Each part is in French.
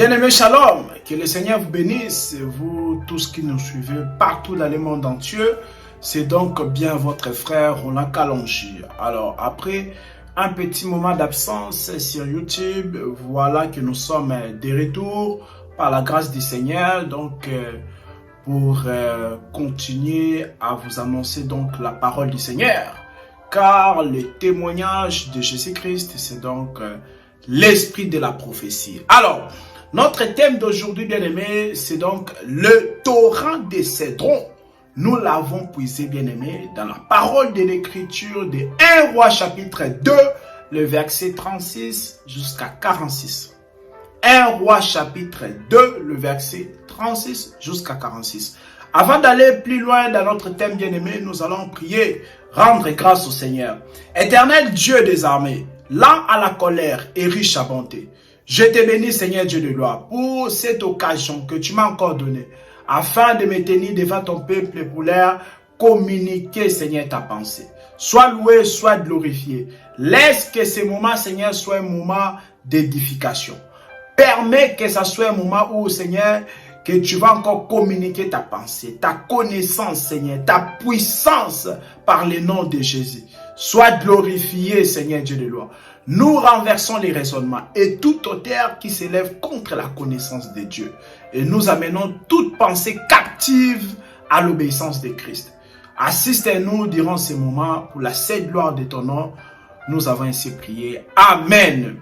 Bien-aimés, shalom, que le Seigneur vous bénisse, vous tous qui nous suivez partout dans le monde entier. C'est donc bien votre frère Roland Kalonji. Alors, après un petit moment d'absence sur YouTube, voilà que nous sommes de retour par la grâce du Seigneur. Donc, pour continuer à vous annoncer donc la parole du Seigneur. Car le témoignage de Jésus-Christ, c'est donc l'esprit de la prophétie. Alors, notre thème d'aujourd'hui, bien-aimé, c'est donc le torrent des cédrons. Nous l'avons puisé, bien-aimé, dans la parole de l'Écriture de 1 Roi chapitre 2, le verset 36 jusqu'à 46. 1 Roi chapitre 2, le verset 36 jusqu'à 46. Avant d'aller plus loin dans notre thème, bien-aimé, nous allons prier, rendre grâce au Seigneur. Éternel Dieu des armées, lent à la colère et riche à bonté, je te bénis, Seigneur Dieu de gloire, pour cette occasion que tu m'as encore donnée, afin de me tenir devant ton peuple pour leur communiquer, Seigneur, ta pensée. Sois loué, sois glorifié. Laisse que ce moment, Seigneur, soit un moment d'édification. Permets que ce soit un moment où, Seigneur, que tu vas encore communiquer ta pensée, ta connaissance, Seigneur, ta puissance par le nom de Jésus. Sois glorifié, Seigneur Dieu de gloire. Nous renversons les raisonnements et toute hauteur qui s'élève contre la connaissance de Dieu. Et nous amenons toute pensée captive à l'obéissance de Christ. Assiste-nous durant ces moments pour la sainte gloire de ton nom. Nous avons ainsi prié. Amen.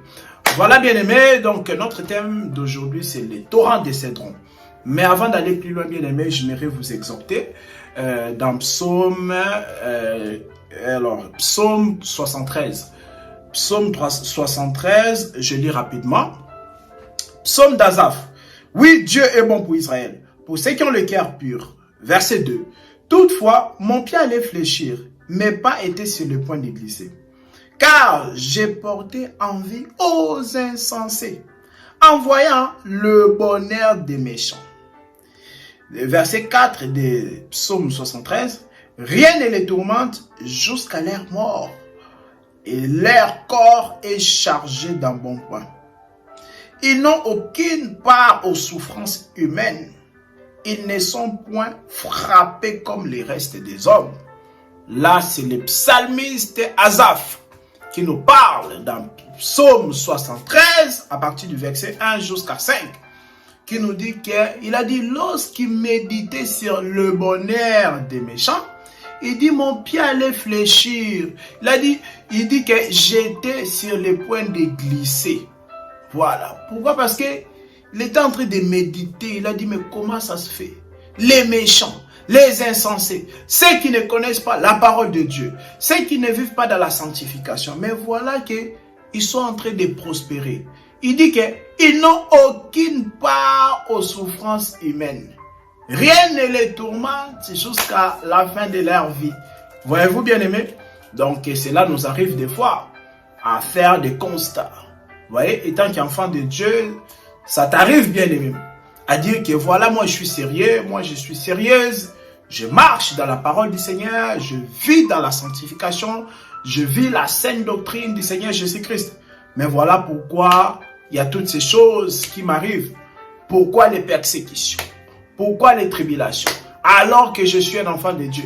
Voilà, bien-aimés, donc notre thème d'aujourd'hui, c'est les torrents des cédrons. Mais avant d'aller plus loin, bien-aimés, j'aimerais vous exhorter dans Psaume 73. Psaume 73, je lis rapidement. Psaume d'Asaph. Oui, Dieu est bon pour Israël, pour ceux qui ont le cœur pur. Verset 2. Toutefois, mon pied allait fléchir, mes pas étaient sur le point de glisser. Car j'ai porté envie aux insensés, en voyant le bonheur des méchants. Verset 4 de Psaume 73. Rien ne les tourmente jusqu'à leur mort, et leur corps est chargé d'embonpoint. Ils n'ont aucune part aux souffrances humaines. Ils ne sont point frappés comme les restes des hommes. Là, c'est le psalmiste Asaph qui nous parle dans Psaume 73, à partir du verset 1 jusqu'à 5, qui nous dit qu'il a dit, lorsqu'il méditait sur le bonheur des méchants, il dit, mon pied allait fléchir. Il dit que j'étais sur le point de glisser. Voilà. Pourquoi? Parce qu'il était en train de méditer. Il a dit, mais comment ça se fait? Les méchants, les insensés, ceux qui ne connaissent pas la parole de Dieu, ceux qui ne vivent pas dans la sanctification. Mais voilà qu'ils sont en train de prospérer. Il dit qu'ils n'ont aucune part aux souffrances humaines. Rien ne les tourmente jusqu'à la fin de leur vie. Voyez-vous, bien-aimés? Donc, cela nous arrive des fois à faire des constats. Vous voyez, étant qu'enfant de Dieu, ça t'arrive, bien-aimé, à dire que voilà, moi je suis sérieux, moi je suis sérieuse, je marche dans la parole du Seigneur, je vis dans la sanctification, je vis la sainte doctrine du Seigneur Jésus-Christ. Mais voilà pourquoi il y a toutes ces choses qui m'arrivent. Pourquoi les persécutions? Pourquoi les tribulations? Alors que je suis un enfant de Dieu.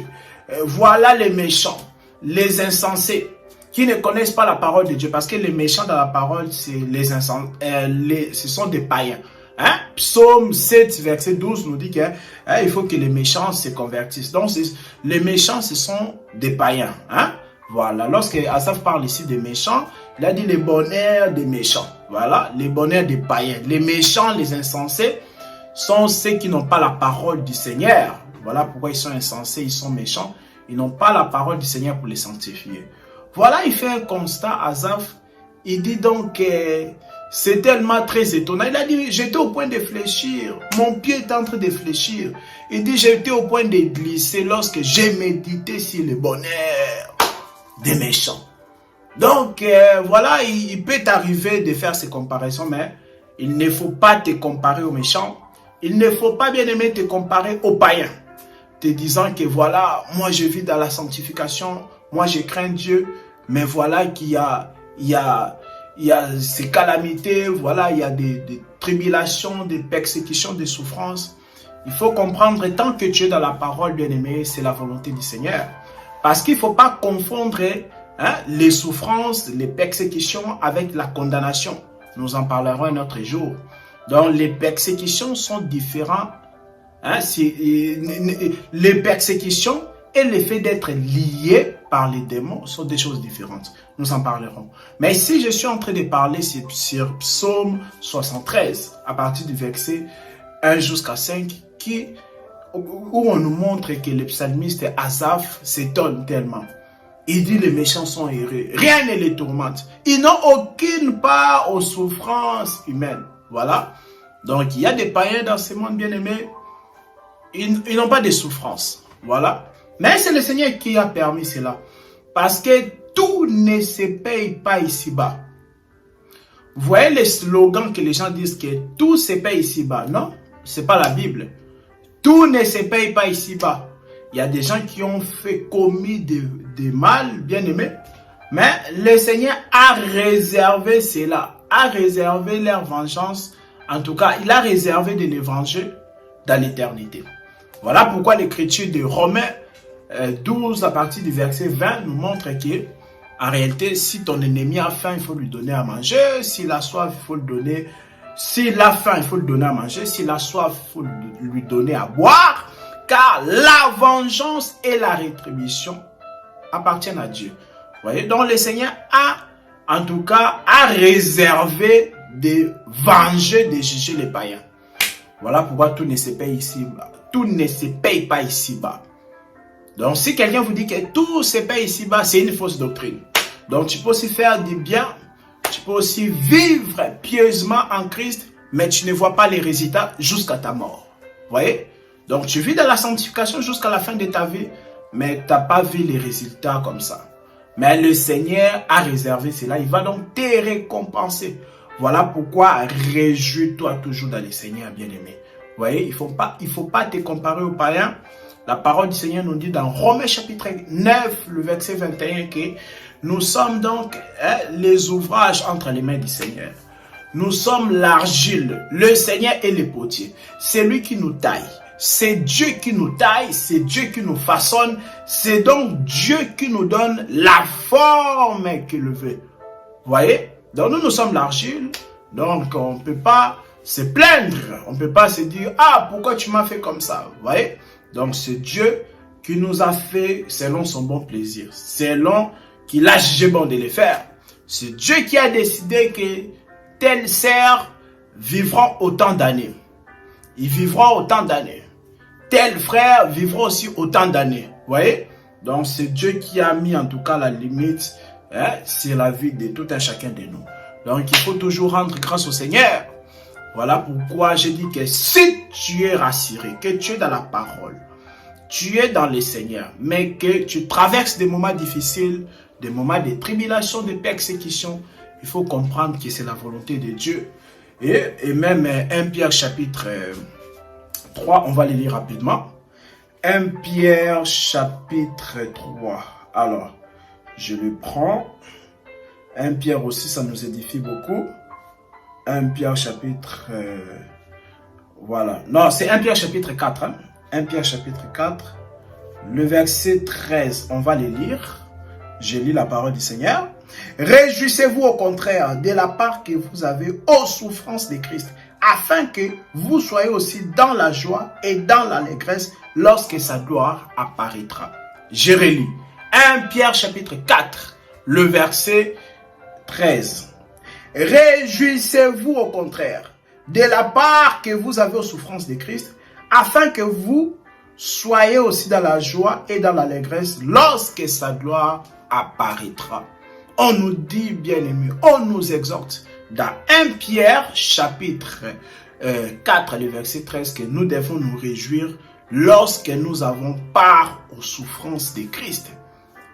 Voilà les méchants, les insensés, qui ne connaissent pas la parole de Dieu. Parce que les méchants dans la parole, c'est les insensés, ce sont des païens. Hein? Psaume 7, verset 12 nous dit qu'il faut que les méchants se convertissent. Donc, les méchants, ce sont des païens. Hein? Voilà. Lorsque Asaph parle ici des méchants, il a dit les bonheurs des méchants. Voilà. Les bonheurs des païens. Les méchants, les insensés, sont ceux qui n'ont pas la parole du Seigneur. Voilà pourquoi ils sont insensés, ils sont méchants. Ils n'ont pas la parole du Seigneur pour les sanctifier. Voilà, il fait un constat, Asaph. Il dit donc, c'est tellement très étonnant. Il a dit, j'étais au point de fléchir. Mon pied était en train de fléchir. Il dit, j'étais au point de glisser lorsque j'ai médité sur le bonheur des méchants. Donc, voilà, il peut t'arriver de faire ces comparaisons, mais il ne faut pas te comparer aux méchants. Il ne faut pas, bien aimé, te comparer aux païens, te disant que voilà, moi je vis dans la sanctification, moi je crains Dieu, mais voilà qu'il y a il y a ces calamités, voilà, il y a des tribulations, des persécutions, des souffrances. Il faut comprendre, tant que tu es dans la parole, bien-aimé, c'est la volonté du Seigneur. Parce qu'il ne faut pas confondre les souffrances, les persécutions avec la condamnation. Nous en parlerons un autre jour. Donc, les persécutions sont différentes. Les persécutions et le fait d'être lié par les démons sont des choses différentes. Nous en parlerons. Mais ici, je suis en train de parler sur Psaume 73, à partir du verset 1 jusqu'à 5, où on nous montre que le psalmiste Asaph s'étonne tellement. Il dit les méchants sont heureux, rien ne les tourmente. Ils n'ont aucune part aux souffrances humaines. Voilà. Donc il y a des païens dans ce monde bien-aimé, ils n'ont pas de souffrances. Voilà. Mais c'est le Seigneur qui a permis cela. Parce que tout ne se paye pas ici-bas. Vous voyez les slogans que les gens disent que tout se paye ici-bas. Non, c'est pas la Bible. Tout ne se paye pas ici-bas. Il y a des gens qui ont commis des mal, bien aimés. Mais le Seigneur a réservé cela. A réservé leur vengeance. En tout cas, il a réservé de les venger dans l'éternité. Voilà pourquoi l'écriture de Romains 12 à partir du verset 20 nous montre que en réalité, si ton ennemi a faim, il faut lui donner à manger. S'il a soif, il faut le donner. S'il a faim, il faut le donner à manger. S'il a soif, il faut lui donner à boire. Car la vengeance et la rétribution appartiennent à Dieu. Vous voyez, donc le Seigneur a, en tout cas, a réservé de venger, de juger les païens. Voilà pourquoi tout ne se paye ici-bas. Tout ne se paye pas ici-bas. Donc, si quelqu'un vous dit que tout se paye ici-bas, c'est une fausse doctrine. Donc, tu peux aussi faire du bien, tu peux aussi vivre pieusement en Christ, mais tu ne vois pas les résultats jusqu'à ta mort. Vous voyez? Donc, tu vis dans la sanctification jusqu'à la fin de ta vie, mais tu n'as pas vu les résultats comme ça. Mais le Seigneur a réservé cela, il va donc te récompenser. Voilà pourquoi réjouis-toi toujours dans le Seigneur, bien-aimé. Vous voyez, il ne faut pas te comparer aux païens. La parole du Seigneur nous dit dans Romains chapitre 9, le verset 21, que nous sommes donc les ouvrages entre les mains du Seigneur. Nous sommes l'argile, le Seigneur est le potier. C'est lui qui nous taille. C'est Dieu qui nous taille, c'est Dieu qui nous façonne. C'est donc Dieu qui nous donne la forme qu'il veut. Vous voyez? Donc nous sommes l'argile, donc on ne peut pas se plaindre. On ne peut pas se dire, ah, pourquoi tu m'as fait comme ça? Vous voyez? Donc c'est Dieu qui nous a fait selon son bon plaisir, selon qu'il a jugé bon de les faire. C'est Dieu qui a décidé que tel serf vivra autant d'années. Ils vivront autant d'années. Tel frère vivra aussi autant d'années. Vous voyez? Donc c'est Dieu qui a mis en tout cas la limite sur la vie de tout un chacun de nous. Donc il faut toujours rendre grâce au Seigneur. Voilà pourquoi je dis que si tu es rassuré, que tu es dans la parole, tu es dans le Seigneur, mais que tu traverses des moments difficiles, des moments de tribulation, de persécution, il faut comprendre que c'est la volonté de Dieu. Et même 1 Pierre chapitre 3, on va le lire rapidement. 1 Pierre chapitre 3. Alors, je le prends. 1 Pierre aussi, ça nous édifie beaucoup. 1 Pierre chapitre... voilà. Non, c'est 1 Pierre chapitre 4. 1 Pierre chapitre 4. Le verset 13, on va le lire. Je lis la parole du Seigneur. Réjouissez-vous au contraire de la part que vous avez aux souffrances de Christ, afin que vous soyez aussi dans la joie et dans l'allégresse lorsque sa gloire apparaîtra. Je relis. 1 Pierre chapitre 4, le verset 13. Réjouissez-vous au contraire de la part que vous avez aux souffrances de Christ, afin que vous soyez aussi dans la joie et dans l'allégresse lorsque sa gloire apparaîtra. On nous dit, bien-aimés, on nous exhorte dans 1 Pierre chapitre 4, le verset 13, que nous devons nous réjouir lorsque nous avons part aux souffrances de Christ.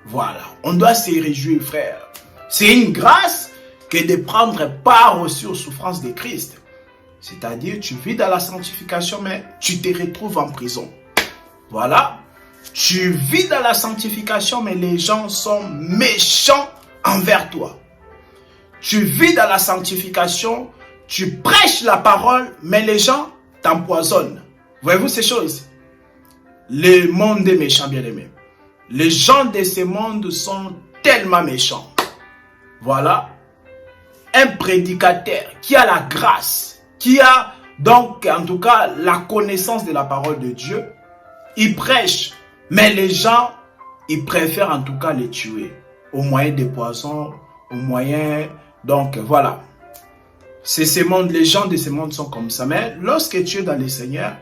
Voilà, on doit se réjouir, frère. C'est une grâce que de prendre part aussi aux souffrances de Christ. C'est-à-dire, tu vis dans la sanctification, mais tu te retrouves en prison. Voilà. Tu vis dans la sanctification, mais les gens sont méchants envers toi. tu vis dans la sanctification, tu prêches la parole, mais les gens t'empoisonnent. Voyez-vous ces choses? Le monde est méchant, bien-aimé. Les gens de ce monde sont tellement méchants. Voilà. Un prédicateur qui a la grâce, qui a donc en tout cas la connaissance de la parole de Dieu, il prêche, mais les gens, ils préfèrent en tout cas les tuer au moyen des poisons, au moyen, donc voilà. C'est ce monde, les gens de ce monde sont comme ça. Mais lorsque tu es dans le Seigneur,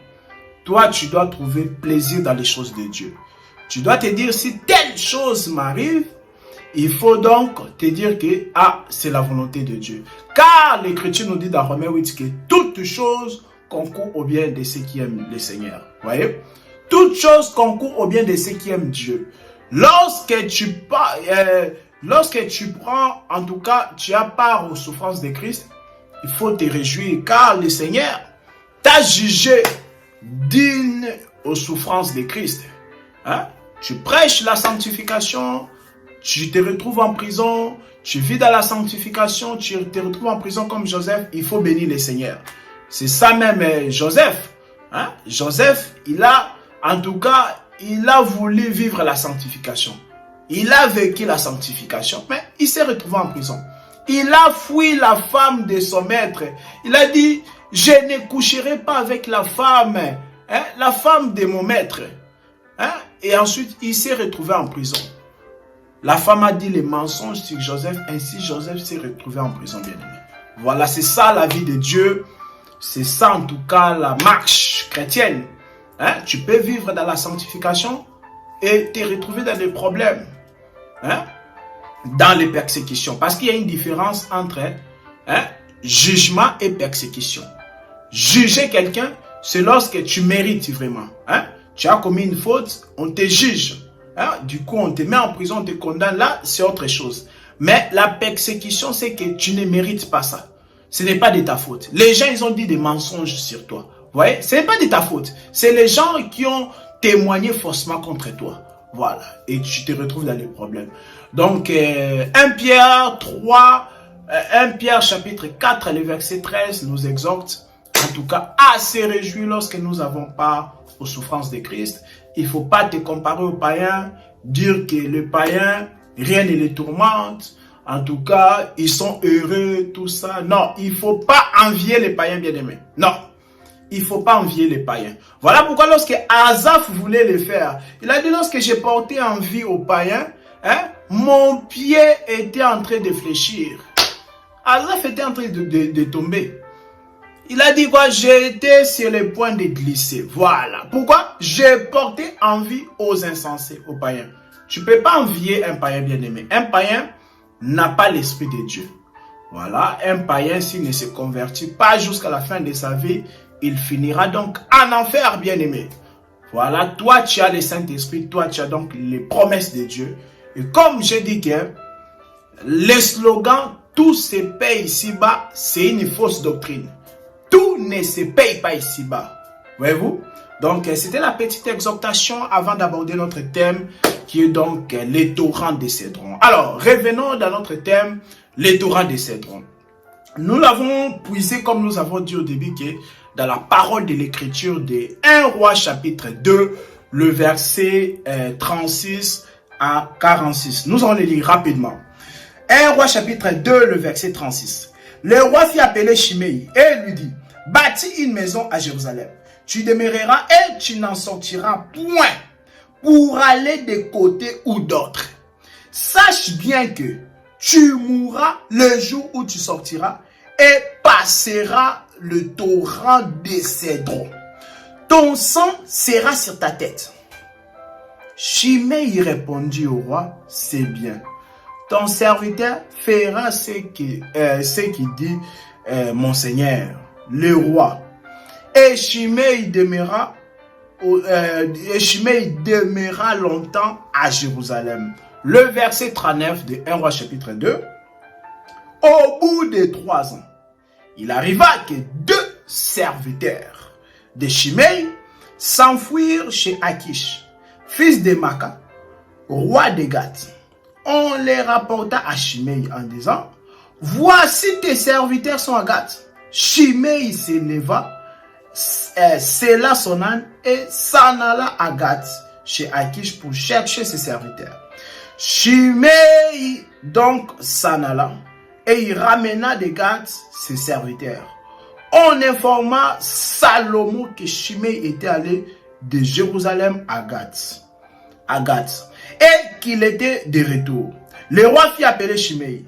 toi tu dois trouver plaisir dans les choses de Dieu. Tu dois te dire, si telle chose m'arrive, il faut donc te dire que c'est la volonté de Dieu. Car l'Écriture nous dit dans Romains 8 que toute chose concourt au bien de ceux qui aiment le Seigneur. Voyez? Toute chose concourt au bien de ceux qui aiment Dieu. Lorsque tu prends, en tout cas, tu as part aux souffrances de Christ, il faut te réjouir car le Seigneur t'a jugé digne aux souffrances de Christ. Hein? Tu prêches la sanctification, tu te retrouves en prison, tu vis dans la sanctification, tu te retrouves en prison comme Joseph, il faut bénir le Seigneur. C'est ça même Joseph. Hein? Joseph, il a voulu vivre la sanctification. Il a vécu la sanctification, mais il s'est retrouvé en prison. Il a fui la femme de son maître. Il a dit, je ne coucherai pas avec la femme de mon maître. Hein? Et ensuite, il s'est retrouvé en prison. La femme a dit les mensonges sur Joseph, ainsi Joseph s'est retrouvé en prison, bien-aimé. Voilà, c'est ça la vie de Dieu. C'est ça en tout cas la marche chrétienne. Hein? Tu peux vivre dans la sanctification et te retrouver dans des problèmes. Hein? Dans les persécutions. Parce qu'il y a une différence entre jugement et persécution. Juger quelqu'un, c'est lorsque tu mérites vraiment. Hein? Tu as commis une faute, on te juge. Hein? Du coup, on te met en prison, on te condamne. Là, c'est autre chose. Mais la persécution, c'est que tu ne mérites pas ça. Ce n'est pas de ta faute. Les gens, ils ont dit des mensonges sur toi. Vous voyez? Ce n'est pas de ta faute. C'est les gens qui ont témoigné faussement contre toi. Voilà. Et tu te retrouves dans les problèmes. Donc, 1 Pierre 3, 1 Pierre chapitre 4, le verset 13 nous exhorte, en tout cas, à se réjouir lorsque nous avons part aux souffrances de Christ. Il ne faut pas te comparer aux païens, dire que les païens, rien ne les tourmente. En tout cas, ils sont heureux, tout ça. Non, il ne faut pas envier les païens, bien-aimés. Non. Il ne faut pas envier les païens. Voilà pourquoi lorsque Asaph voulait le faire, il a dit lorsque j'ai porté envie aux païens, mon pied était en train de fléchir. Asaph était en train de tomber. Il a dit quoi? J'étais sur le point de glisser. Voilà. Pourquoi? J'ai porté envie aux insensés, aux païens. Tu ne peux pas envier un païen bien-aimé. Un païen n'a pas l'esprit de Dieu. Voilà. Un païen, s'il ne se convertit pas jusqu'à la fin de sa vie, il finira donc en enfer, bien-aimé. Voilà, toi tu as le Saint-Esprit, toi tu as donc les promesses de Dieu. Et comme je dis que le slogan « Tout se paye ici-bas », c'est une fausse doctrine. Tout ne se paye pas ici-bas. Voyez-vous? Donc c'était la petite exhortation avant d'aborder notre thème qui est donc les torrents de Cédron. Alors, revenons dans notre thème, les torrents de Cédron. Nous l'avons puisé, comme nous avons dit au début, que dans la parole de l'Écriture de 1 Roi chapitre 2, le verset 36 à 46. Nous allons le lire rapidement. 1 Roi chapitre 2, le verset 36. Le roi fit appeler Shimei et lui dit, bâtis une maison à Jérusalem. Tu demeureras et tu n'en sortiras point pour aller de côté ou d'autre. Sache bien que tu mourras le jour où tu sortiras et passeras le torrent de Cédron. Ton sang sera sur ta tête. Shimei répondit au roi, c'est bien. Ton serviteur fera ce qu'il dit mon seigneur, le roi. Et Shimei demeura longtemps à Jérusalem. Le verset 39 de 1 Roi chapitre 2. Au bout de 3 ans, il arriva que 2 serviteurs de Shimei s'enfuirent chez Akish, fils de Maka, roi de Gath. On les rapporta à Shimei en disant, voici tes serviteurs sont à Gath. Shimei s'éleva, scella son âne et s'en alla à Gath chez Akish pour chercher ses serviteurs. Shimei donc s'en alla et il ramena de Gath ses serviteurs. On informa Salomon que Shimei était allé de Jérusalem à Gath. Et qu'il était de retour. Le roi fit appeler Shimei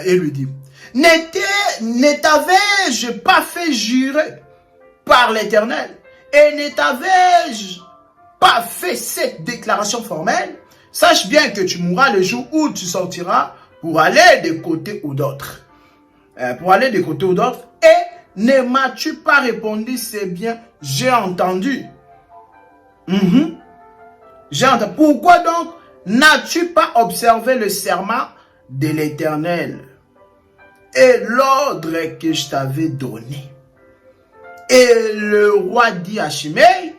et lui dit, ne t'avais-je pas fait jurer par l'Éternel et ne t'avais-je pas fait cette déclaration formelle? Sache bien que tu mourras le jour où tu sortiras pour aller de côté ou d'autre. Et ne m'as-tu pas répondu, c'est bien, j'ai entendu. J'ai entendu. Pourquoi donc n'as-tu pas observé le serment de l'Éternel et l'ordre que je t'avais donné? Et le roi dit à Shimei,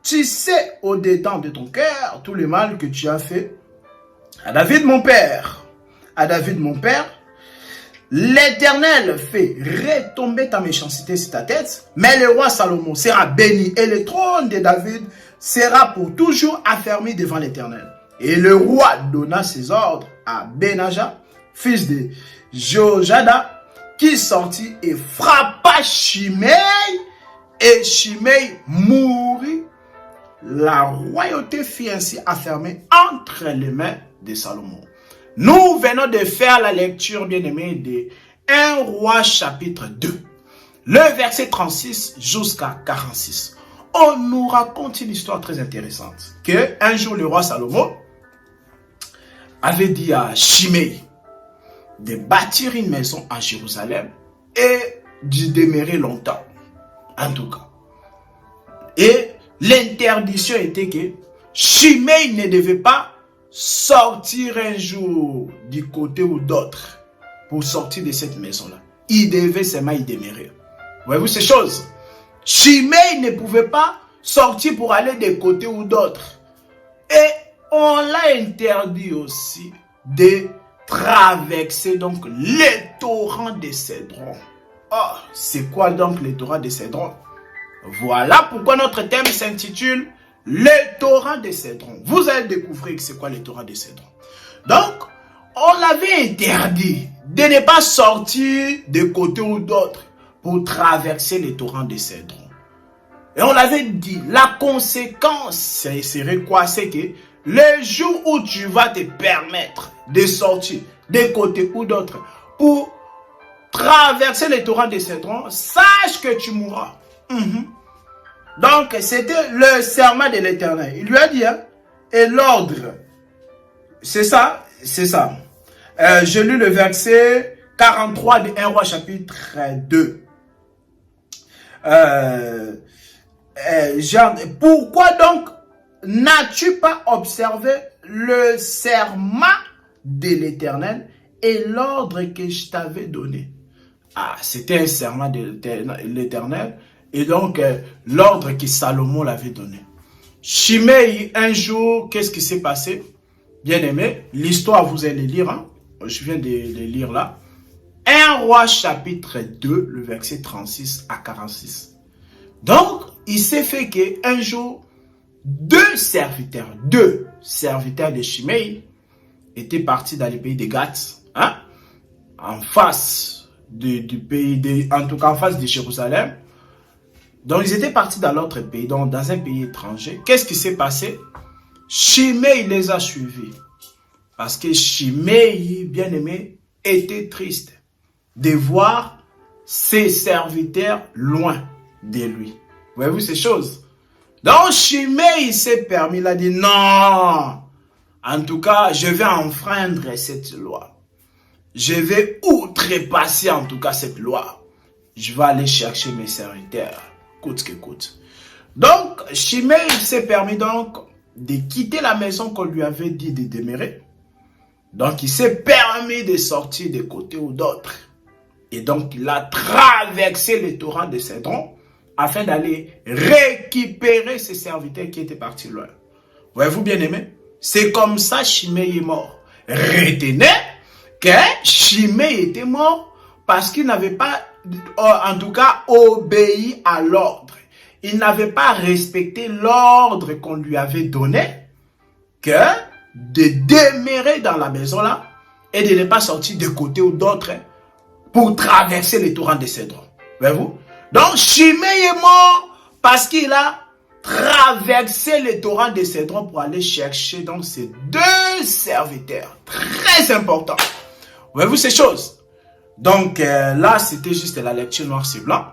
tu sais au-dedans de ton cœur tout le mal que tu as fait à David mon père. L'Éternel fait retomber ta méchanceté sur ta tête, mais le roi Salomon sera béni et le trône de David sera pour toujours affermi devant l'Éternel. Et le roi donna ses ordres à Benaja, fils de Jojada, qui sortit et frappa Shimei, et Shimei mourut. La royauté fut ainsi affermée entre les mains de Salomon. Nous venons de faire la lecture, bien-aimés, de 1 Roi chapitre 2, le verset 36 jusqu'à 46. On nous raconte une histoire très intéressante, que un jour le roi Salomon avait dit à Shimei de bâtir une maison à Jérusalem et d'y demeurer longtemps, en tout cas. Et l'interdiction était que Shimei ne devait pas sortir un jour du côté ou d'autre pour sortir de cette maison-là. Il devait seulement y demeurer. Voyez-vous ces choses? Shimei ne pouvait pas sortir pour aller de côté ou d'autre. Et on l'a interdit aussi de traverser donc les torrents de Cédron. Oh, c'est quoi donc les torrents de Cédron? Voilà pourquoi notre thème s'intitule les torrents de Cédron. Vous allez découvrir c'est quoi les torrents de Cédron. Donc, on l'avait interdit de ne pas sortir de côté ou d'autre pour traverser les torrents de Cédron. Et on l'avait dit, la conséquence serait quoi? C'est que le jour où tu vas te permettre de sortir de côté ou d'autre pour traverser les torrents de Cédron, sache que tu mourras. Donc, c'était le serment de l'Éternel. Il lui a dit, hein, et l'ordre. C'est ça, c'est ça. Je lis le verset 43 de 1 Roi chapitre 2. Pourquoi donc n'as-tu pas observé le serment de l'Éternel et l'ordre que je t'avais donné? Ah, c'était un serment de l'Éternel. Et donc, l'ordre que Salomon l'avait donné. Shimei, un jour, qu'est-ce qui s'est passé? Bien aimé, l'histoire, vous allez lire. Hein? Je viens de lire là. 1 Roi chapitre 2, le verset 36 à 46. Donc, il s'est fait qu'un jour, deux serviteurs de Shimei étaient partis dans le pays de Gath, hein? En face du pays, en tout cas en face de Jérusalem. Donc, ils étaient partis dans l'autre pays, donc dans un pays étranger. Qu'est-ce qui s'est passé? Shimei les a suivis. Parce que Shimei, bien aimé, était triste de voir ses serviteurs loin de lui. Voyez-vous ces choses? Donc, Shimei s'est permis, il a dit non. En tout cas, je vais enfreindre cette loi. Je vais outrepasser en tout cas cette loi. Je vais aller chercher mes serviteurs. Coûte que coûte. Donc, Shimei s'est permis donc de quitter la maison qu'on lui avait dit de demeurer. Donc, il s'est permis de sortir de côté ou d'autre. Et donc, il a traversé les torrents de Cédron afin d'aller récupérer ses serviteurs qui étaient partis loin. Voyez-vous bien aimé? C'est comme ça Shimei est mort. Retenez que Shimei était mort parce qu'il n'avait pas, en tout cas, obéi à l'ordre. Il n'avait pas respecté l'ordre qu'on lui avait donné, que de demeurer dans la maison là et de ne pas sortir de côté ou d'autre pour traverser les torrents de Cédron. Voyez-vous? Donc Shimei est mort parce qu'il a traversé les torrents de Cédron pour aller chercher donc ses deux serviteurs. Très important. Voyez-vous ces choses? Donc là, c'était juste la lecture noir sur blanc.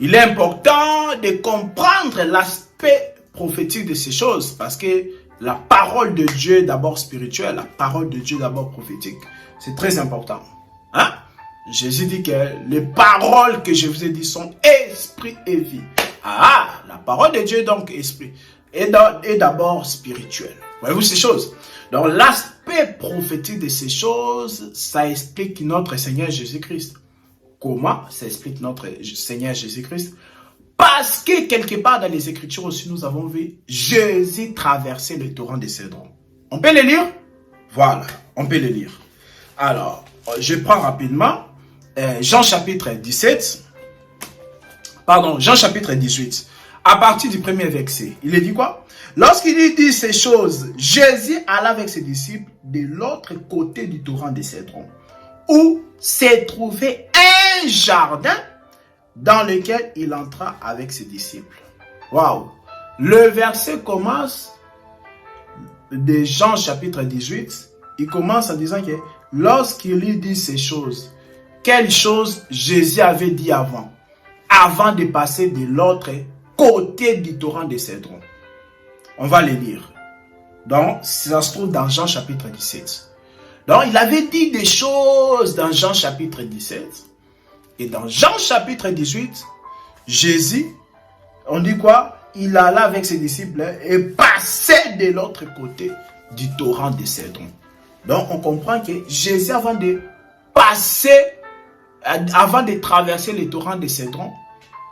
Il est important de comprendre l'aspect prophétique de ces choses parce que la parole de Dieu est d'abord spirituelle, la parole de Dieu est d'abord prophétique. C'est très important. Hein? Jésus dit que les paroles que je vous ai dit sont esprit et vie. Ah, la parole de Dieu donc esprit est d'abord spirituelle. Voyez-vous ces choses? Donc l'aspect prophétique de ces choses, ça explique notre Seigneur Jésus-Christ. Comment ça explique notre Seigneur Jésus-Christ? Parce que quelque part dans les Écritures aussi, nous avons vu Jésus traverser le torrent de Cédron. On peut les lire? Voilà, on peut les lire. Alors, je prends rapidement Jean chapitre 17. Pardon, Jean chapitre 18. À partir du premier verset, il est dit quoi? Lorsqu'il dit ces choses, Jésus alla avec ses disciples de l'autre côté du torrent de Cédron, où s'est trouvé un jardin dans lequel il entra avec ses disciples. Waouh! Le verset commence de Jean chapitre 18. Il commence en disant que lorsqu'il lui dit ces choses, quelles choses Jésus avait dit avant de passer de l'autre côté du torrent de Cédron. On va les lire. Donc, ça se trouve dans Jean chapitre 17. Donc, il avait dit des choses dans Jean chapitre 17. Et dans Jean chapitre 18, Jésus, on dit quoi? Il alla avec ses disciples et passait de l'autre côté du torrent de Cédron. Donc, on comprend que Jésus, avant de traverser le torrent de Cédron,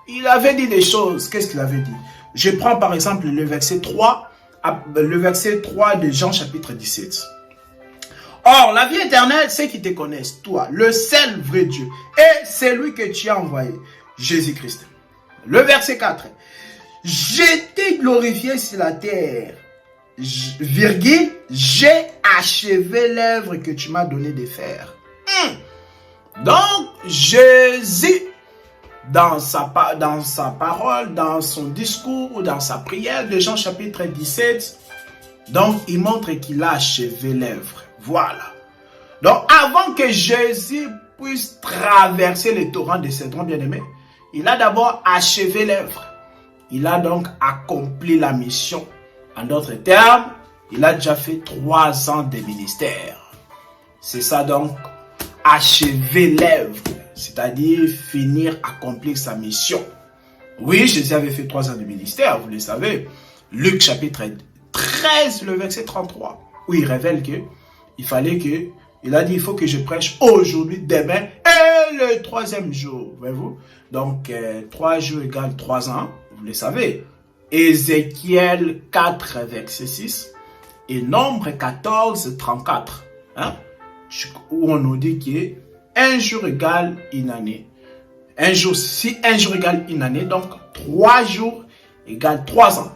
il avait dit des choses. Qu'est-ce qu'il avait dit? Je prends par exemple le verset 3 de Jean chapitre 17. Or, la vie éternelle, c'est qu'ils te connaissent, toi, le seul vrai Dieu, et celui que tu as envoyé, Jésus-Christ. Le verset 4. Je t'ai glorifié sur la terre, virgule, j'ai achevé l'œuvre que tu m'as donné de faire. Donc, Jésus, dans sa parole, dans son discours, dans sa prière de Jean chapitre 17, donc il montre qu'il a achevé l'œuvre. Voilà. Donc, avant que Jésus puisse traverser les torrents de Cédron, bien-aimé, il a d'abord achevé l'œuvre. Il a donc accompli la mission. En d'autres termes, il a déjà fait 3 ans de ministère. C'est ça donc, achever l'œuvre, c'est-à-dire finir, accomplir sa mission. Oui, Jésus avait fait 3 ans de ministère, vous le savez. Luc chapitre 13, le verset 33, où il révèle que il a dit, il faut que je prêche aujourd'hui, demain et le 3e jour. Voyez-vous? Donc, 3 jours égale 3 ans, vous le savez. Ézéchiel 4, verset 6 et Nombre 14, 34. Hein? Où on nous dit que 1 jour égale une année. Si un jour égale une année, donc 3 jours égale 3 ans.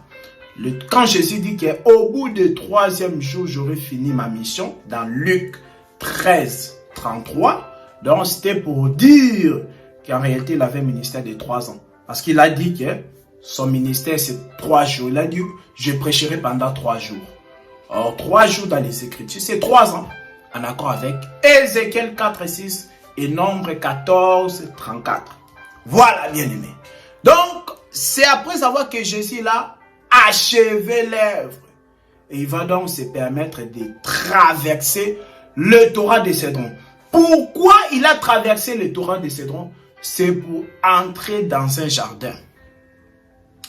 Quand Jésus dit qu'au bout du 3e jour, j'aurai fini ma mission, dans Luc 13, 33, donc c'était pour dire qu'en réalité, il avait un ministère de 3 ans. Parce qu'il a dit que son ministère, c'est 3 jours. Il a dit, je prêcherai pendant 3 jours. Or, 3 jours dans les Écritures, c'est 3 ans. En accord avec Ézéchiel 4, 6 et Nombre 14, 34. Voilà, bien-aimé. Donc, c'est après avoir que Jésus l'a achevé l'œuvre. Et il va donc se permettre de traverser le torrent de Cédron. Pourquoi il a traversé le torrent de Cédron? C'est pour entrer dans un jardin.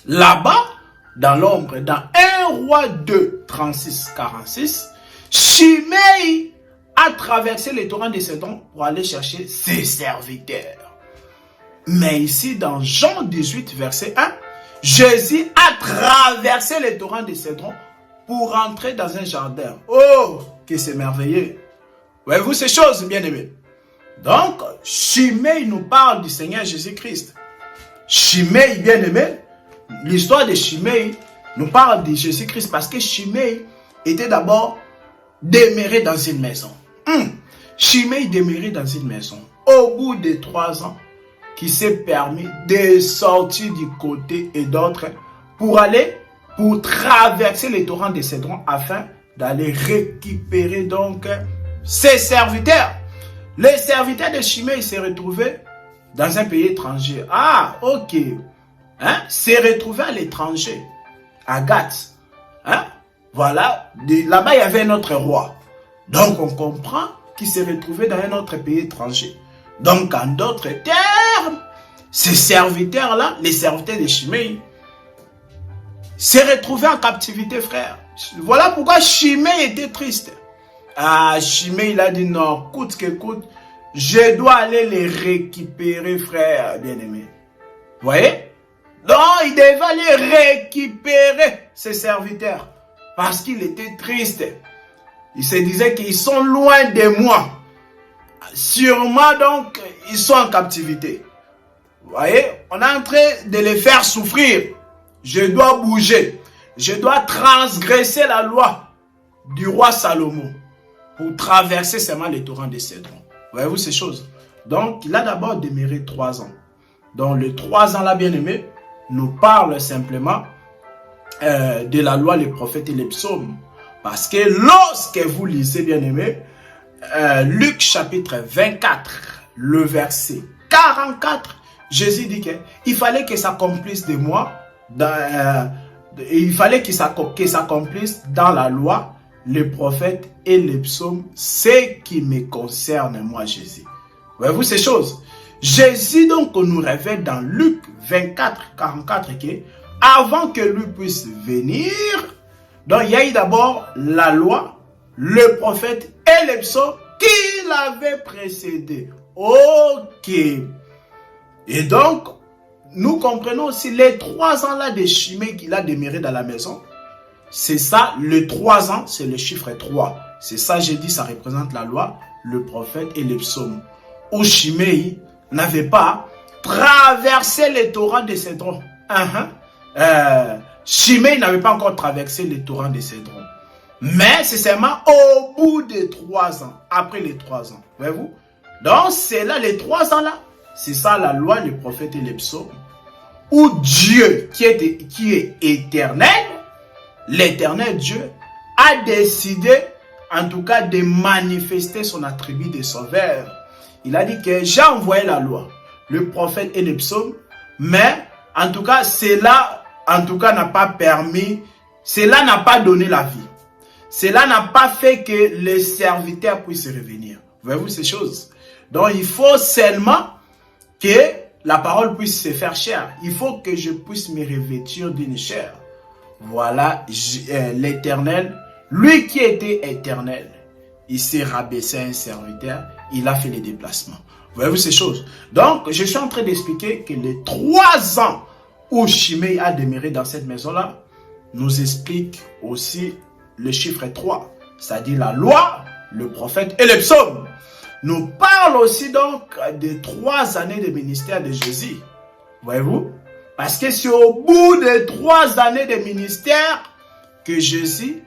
Là-bas, dans l'ombre, dans 1 Roi 2, 36, 46, Shimei a traversé le torrent de Cédron pour aller chercher ses serviteurs. Mais ici, dans Jean 18, verset 1, Jésus a traversé le torrent de Cédron pour entrer dans un jardin. Oh, que c'est merveilleux. Voyez-vous ces choses, bien-aimés? Donc, Shimei nous parle du Seigneur Jésus-Christ. Shimei, bien-aimé, l'histoire de Shimei nous parle de Jésus-Christ parce que Shimei était d'abord demeuré dans une maison. Shimei demeurait dans une maison. Au bout de 3 ans, qui s'est permis de sortir du côté et d'autres pour traverser les torrents de Cédron afin d'aller récupérer donc ses serviteurs. Les serviteurs de Shimei s'est retrouvé dans un pays étranger. Ah, ok. Hein? S'est retrouvé à l'étranger, à Gath. Hein? Voilà. Là-bas, il y avait un autre roi. Donc, on comprend qu'il s'est retrouvé dans un autre pays étranger. Donc, en d'autres termes, ces serviteurs-là, les serviteurs de Shimei, s'est retrouvé en captivité, frère. Voilà pourquoi Shimei était triste. Ah, Shimei, il a dit non, coûte que coûte, je dois aller les récupérer, frère bien-aimé. Vous voyez? Donc, il devait aller récupérer ses serviteurs parce qu'il était triste. Il se disait qu'ils sont loin de moi. Sûrement, donc, ils sont en captivité. Vous voyez? On est en train de les faire souffrir. Je dois bouger. Je dois transgresser la loi du roi Salomon pour traverser seulement les torrents de Cédron. Voyez-vous ces choses? Donc, il a d'abord demeuré 3 ans. Donc, les 3 ans là, bien aimé, nous parle simplement de la loi, les prophètes et les psaumes. Parce que lorsque vous lisez, bien aimé, Luc chapitre 24, le verset 44, Jésus dit qu'il fallait que s'accomplisse de moi, il fallait que s'accomplisse dans la loi, les prophètes et les psaumes, ce qui me concerne, moi, Jésus. Voyez-vous ces choses? Jésus, donc, nous révèle dans Luc 24, 44, que avant que lui puisse venir, donc il y a eu d'abord la loi, le prophète et les psaumes qui l'avaient précédé. Ok. Et donc, nous comprenons aussi les 3 ans là de Shimei qu'il a demeuré dans la maison. C'est ça, le 3 ans, c'est le chiffre 3. C'est ça, j'ai dit, ça représente la loi, le prophète et les psaumes. Où Shimei n'avait pas traversé les torrents de Cédron. Shimei n'avait pas encore traversé les torrents de Cédron. Mais c'est seulement au bout de 3 ans, après les 3 ans. Voyez-vous? Donc, c'est là, les 3 ans là, c'est ça la loi, les prophètes et les psaumes. Où Dieu, qui est éternel, l'éternel Dieu, a décidé, en tout cas, de manifester son attribut de sauveur. Il a dit que j'ai envoyé la loi, le prophète et les psaumes, mais, en tout cas, cela, en tout cas, n'a pas permis, cela n'a pas donné la vie. Cela n'a pas fait que les serviteurs puissent revenir. Voyez-vous ces choses? Donc, il faut seulement que la parole puisse se faire chair. Il faut que je puisse me revêtir d'une chair. Voilà l'Éternel, lui qui était éternel, il s'est rabaissé à un serviteur, il a fait les déplacements. Voyez-vous ces choses? Donc, je suis en train d'expliquer que les 3 ans où Shimei a demeuré dans cette maison-là, nous explique aussi le chiffre 3, c'est-à-dire la loi, le prophète et les psaumes. Nous parle aussi donc des 3 années de ministère de Jésus. Voyez-vous? Parce que c'est au bout de 3 années de ministère que Jésus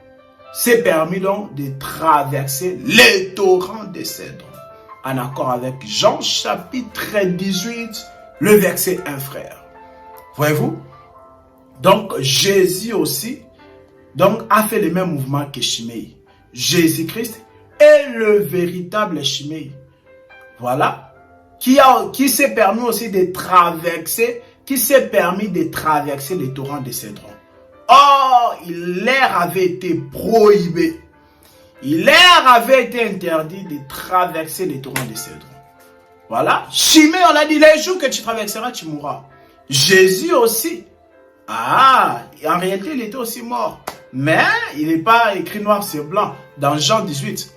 s'est permis donc de traverser les torrents de Cédron. En accord avec Jean chapitre 18, le verset 1, frère. Voyez-vous? Donc Jésus aussi donc, a fait le même mouvement que Shimei. Jésus-Christ est le véritable Shimei. Voilà. Qui s'est permis aussi de traverser, les torrents de Cédron. Or, il leur avait été prohibé. Il leur avait été interdit de traverser les torrents de Cédron. Voilà. Shimei, on a dit, les jours que tu traverseras, tu mourras. Jésus aussi. Ah, en réalité, il était aussi mort. Mais il n'est pas écrit noir sur blanc dans Jean 18.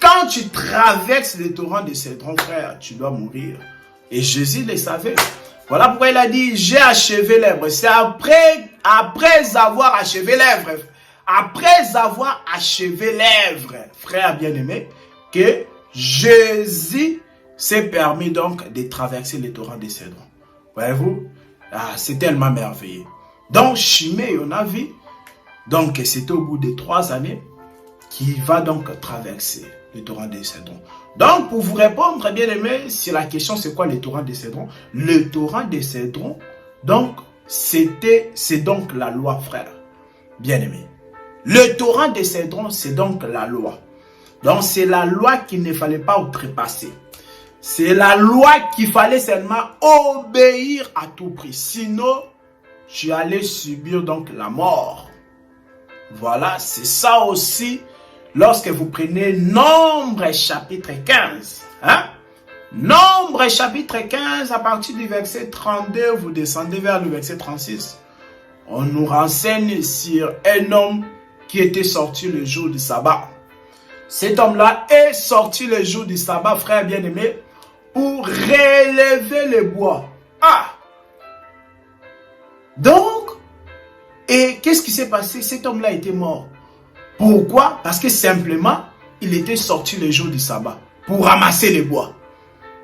Quand tu traverses les torrents de Cédron, frère, tu dois mourir. Et Jésus le savait. Voilà pourquoi il a dit, j'ai achevé l'œuvre. C'est après avoir achevé l'œuvre. Après avoir achevé l'œuvre, frère bien-aimé, que Jésus s'est permis donc de traverser les torrents de Cédron. Voyez-vous? Ah, c'est tellement merveilleux. Donc, Chimée, on a vu, donc c'était au bout de 3 années, qui va donc traverser le torrent de Cédron. Donc, pour vous répondre, bien aimé, si la question c'est quoi le torrent de Cédron? Le torrent de Cédron, donc, c'est donc la loi, frère. Bien aimé. Le torrent de Cédron, c'est donc la loi. Donc, c'est la loi qu'il ne fallait pas outrepasser. C'est la loi qu'il fallait seulement obéir à tout prix. Sinon, tu allais subir donc la mort. Voilà, c'est ça aussi lorsque vous prenez Nombre chapitre 15. Hein? Nombre chapitre 15, à partir du verset 32, vous descendez vers le verset 36. On nous renseigne sur un homme qui était sorti le jour du sabbat. Cet homme-là est sorti le jour du sabbat, frère bien-aimé, pour relever le bois. Ah! Donc, et qu'est-ce qui s'est passé? Cet homme-là était mort. Pourquoi? Parce que simplement, il était sorti le jour du sabbat pour ramasser les bois.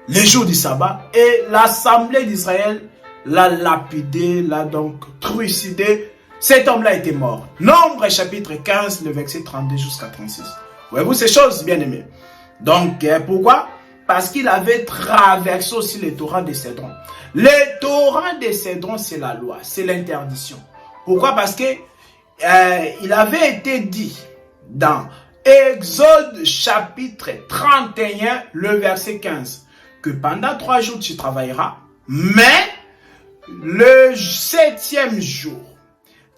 Le jour du sabbat, et l'assemblée d'Israël l'a lapidé, l'a donc trucidé. Cet homme-là était mort. Nombre chapitre 15, le verset 32 jusqu'à 36. Voyez-vous ces choses, bien aimés? Donc, pourquoi? Parce qu'il avait traversé aussi les torrents de Cédron. Les torrents de Cédron, c'est la loi, c'est l'interdiction. Pourquoi? Parce que il avait été dit dans Exode chapitre 31, le verset 15, que pendant 3 jours tu travailleras, mais le 7e jour,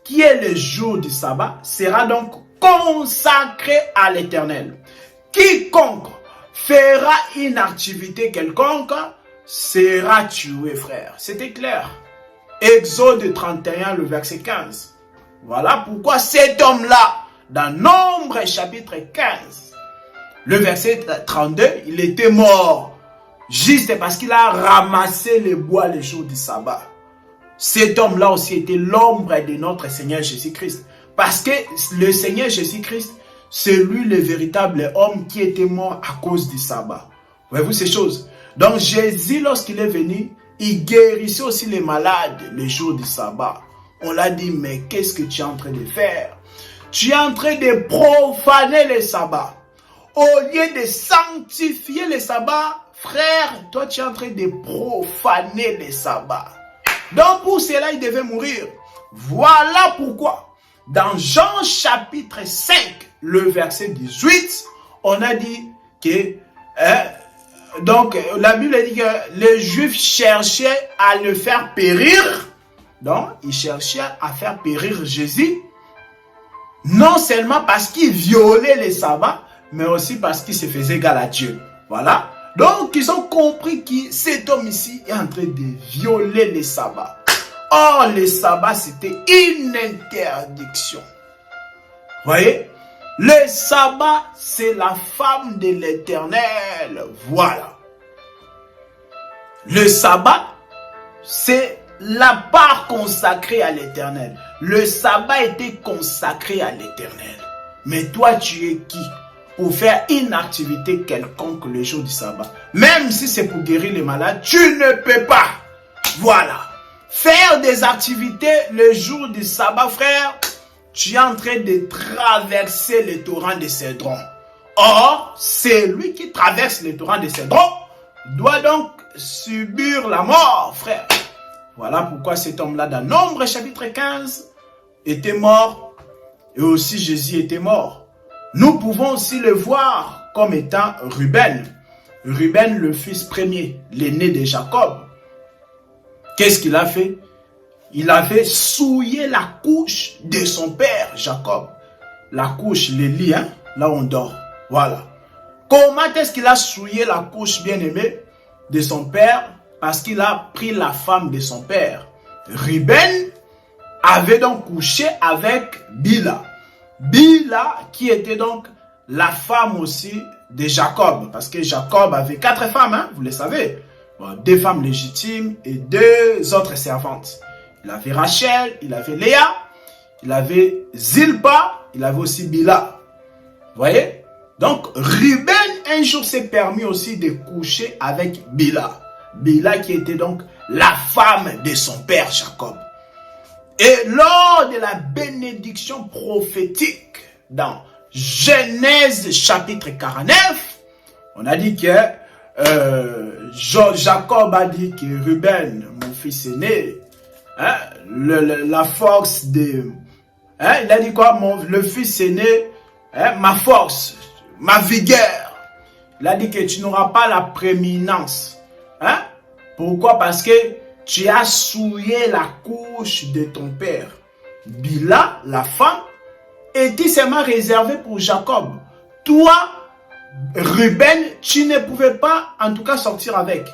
qui est le jour du sabbat, sera donc consacré à l'Éternel. Quiconque fera une activité quelconque sera tué, frère. C'était clair. Exode 31, le verset 15. Voilà pourquoi cet homme-là, dans Nombre chapitre 15, le verset 32, il était mort. Juste parce qu'il a ramassé les bois le jour du sabbat. Cet homme-là aussi était l'ombre de notre Seigneur Jésus-Christ. Parce que le Seigneur Jésus-Christ, c'est lui le véritable homme qui était mort à cause du sabbat. Voyez-vous ces choses? Donc Jésus, lorsqu'il est venu, il guérissait aussi les malades le jour du sabbat. On l'a dit, mais qu'est-ce que tu es en train de faire? Tu es en train de profaner le sabbat. Au lieu de sanctifier le sabbat, frère, toi tu es en train de profaner le sabbat. Donc pour cela, il devait mourir. Voilà pourquoi, dans Jean chapitre 5, le verset 18, on a dit que, donc la Bible dit que les Juifs cherchaient à le faire périr. Donc, ils cherchaient à faire périr Jésus, non seulement parce qu'il violait les sabbats, mais aussi parce qu'il se faisait égal à Dieu. Voilà. Donc, ils ont compris que cet homme ici est en train de violer les sabbats. Or, les sabbats, c'était une interdiction. Voyez? Le sabbat, c'est la femme de l'Éternel. Voilà. Le sabbat, c'est la part consacrée à l'Éternel. Le sabbat était consacré à l'Éternel. Mais toi, tu es qui pour faire une activité quelconque le jour du sabbat? Même si c'est pour guérir les malades, tu ne peux pas. Voilà. Faire des activités le jour du sabbat, frère, tu es en train de traverser le torrent de Cédron. Or, c'est lui qui traverse le torrent de Cédron doit donc subir la mort, frère. Voilà pourquoi cet homme-là, dans Nombre chapitre 15, était mort, et aussi Jésus était mort. Nous pouvons aussi le voir comme étant Ruben. Ruben, le fils premier, l'aîné de Jacob. Qu'est-ce qu'il a fait? Il avait souillé la couche de son père, Jacob. La couche, le lit, hein, là où on dort. Voilà. Comment est-ce qu'il a souillé la couche bien-aimée de son père? Parce qu'il a pris la femme de son père. Ruben avait donc couché avec Bila. Bila qui était donc la femme aussi de Jacob. Parce que Jacob avait 4 femmes, hein, vous le savez. Bon, 2 femmes légitimes et 2 autres servantes. Il avait Rachel, il avait Léa, il avait Zilpa, il avait aussi Bila. Vous voyez? Donc Ruben un jour s'est permis aussi de coucher avec Bila. Bila qui était donc la femme de son père Jacob. Et lors de la bénédiction prophétique dans Genèse chapitre 49, on a dit que Jacob a dit que Ruben, mon fils aîné, hein, la force de... Hein, il a dit quoi? Le fils aîné, hein, ma force, ma vigueur. Il a dit que tu n'auras pas la prééminence. Hein? Pourquoi? Parce que tu as souillé la couche de ton père. Bila, la femme, était seulement réservée pour Jacob. Toi, Ruben, tu ne pouvais pas en tout cas sortir avec.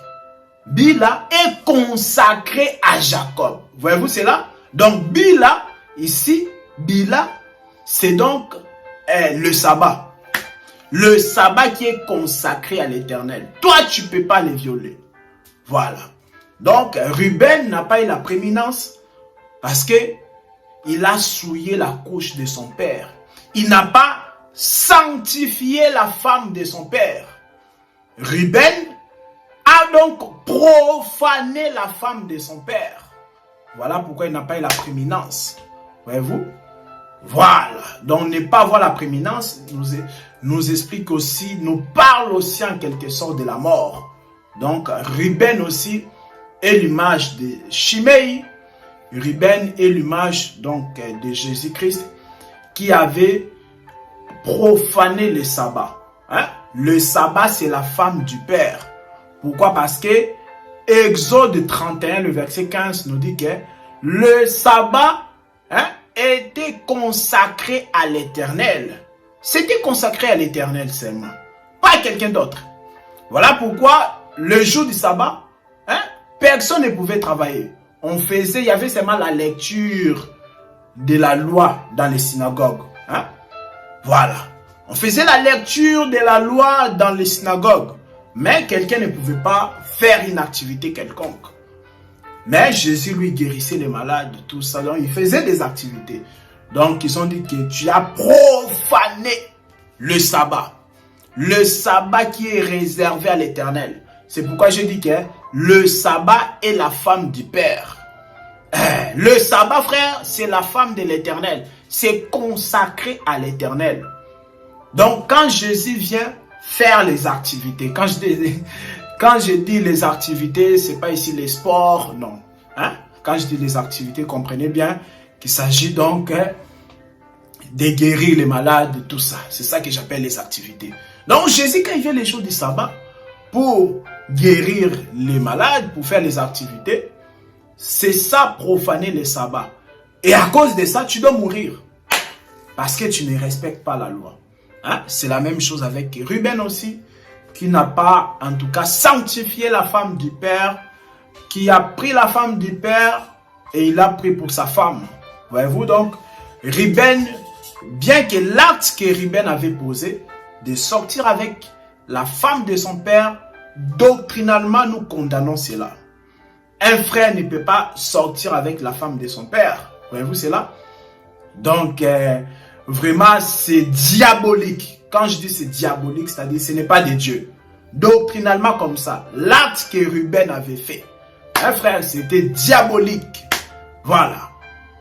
Bila est consacré à Jacob. Voyez-vous cela? Donc Bila, ici, Bila, c'est donc le sabbat. Le sabbat qui est consacré à l'Éternel. Toi, tu ne peux pas les violer. Voilà. Donc, Ruben n'a pas eu la prééminence parce que il a souillé la couche de son père. Il n'a pas sanctifié la femme de son père. Ruben a donc profané la femme de son père. Voilà pourquoi il n'a pas eu la prééminence. Voyez-vous? Voilà. Donc, ne pas avoir la prééminence nous explique aussi, nous parle aussi en quelque sorte de la mort. Donc, Ruben aussi est l'image de Shimei. Ruben est l'image donc de Jésus-Christ qui avait profané le sabbat. Hein? Le sabbat, c'est la femme du Père. Pourquoi? Parce que Exode 31, le verset 15 nous dit que le sabbat, hein, était consacré à l'Éternel. C'était consacré à l'Éternel seulement, pas à quelqu'un d'autre. Voilà pourquoi le jour du sabbat, hein, personne ne pouvait travailler. Il y avait seulement la lecture de la loi dans les synagogues. Hein? Voilà. On faisait la lecture de la loi dans les synagogues. Mais quelqu'un ne pouvait pas faire une activité quelconque. Mais Jésus lui guérissait les malades, tout ça. Donc, il faisait des activités. Donc, ils ont dit que tu as profané le sabbat. Le sabbat qui est réservé à l'Éternel. C'est pourquoi je dis que le sabbat est la femme du Père. Le sabbat, frère, c'est la femme de l'Éternel. C'est consacré à l'Éternel. Donc, quand Jésus vient faire les activités, quand je dis les activités, ce n'est pas ici les sports, non. Hein? Quand je dis les activités, comprenez bien qu'il s'agit donc de guérir les malades, tout ça. C'est ça que j'appelle les activités. Donc, Jésus, quand il vient les jours du sabbat, pour guérir les malades, pour faire les activités, c'est ça, profaner le sabbat. Et à cause de ça, tu dois mourir. Parce que tu ne respectes pas la loi. Hein? C'est la même chose avec Ruben aussi, qui n'a pas, en tout cas, sanctifié la femme du Père, qui a pris la femme du Père et il l'a pris pour sa femme. Voyez-vous donc, Ruben, bien que l'acte que Ruben avait posé, de sortir avec la femme de son père, doctrinalement, nous condamnons cela. Un frère ne peut pas sortir avec la femme de son père. Voyez-vous cela? Donc, vraiment, c'est diabolique. Quand je dis c'est diabolique, c'est-à-dire ce n'est pas de Dieu. Doctrinalement comme ça, l'acte que Ruben avait fait, un frère, c'était diabolique. Voilà.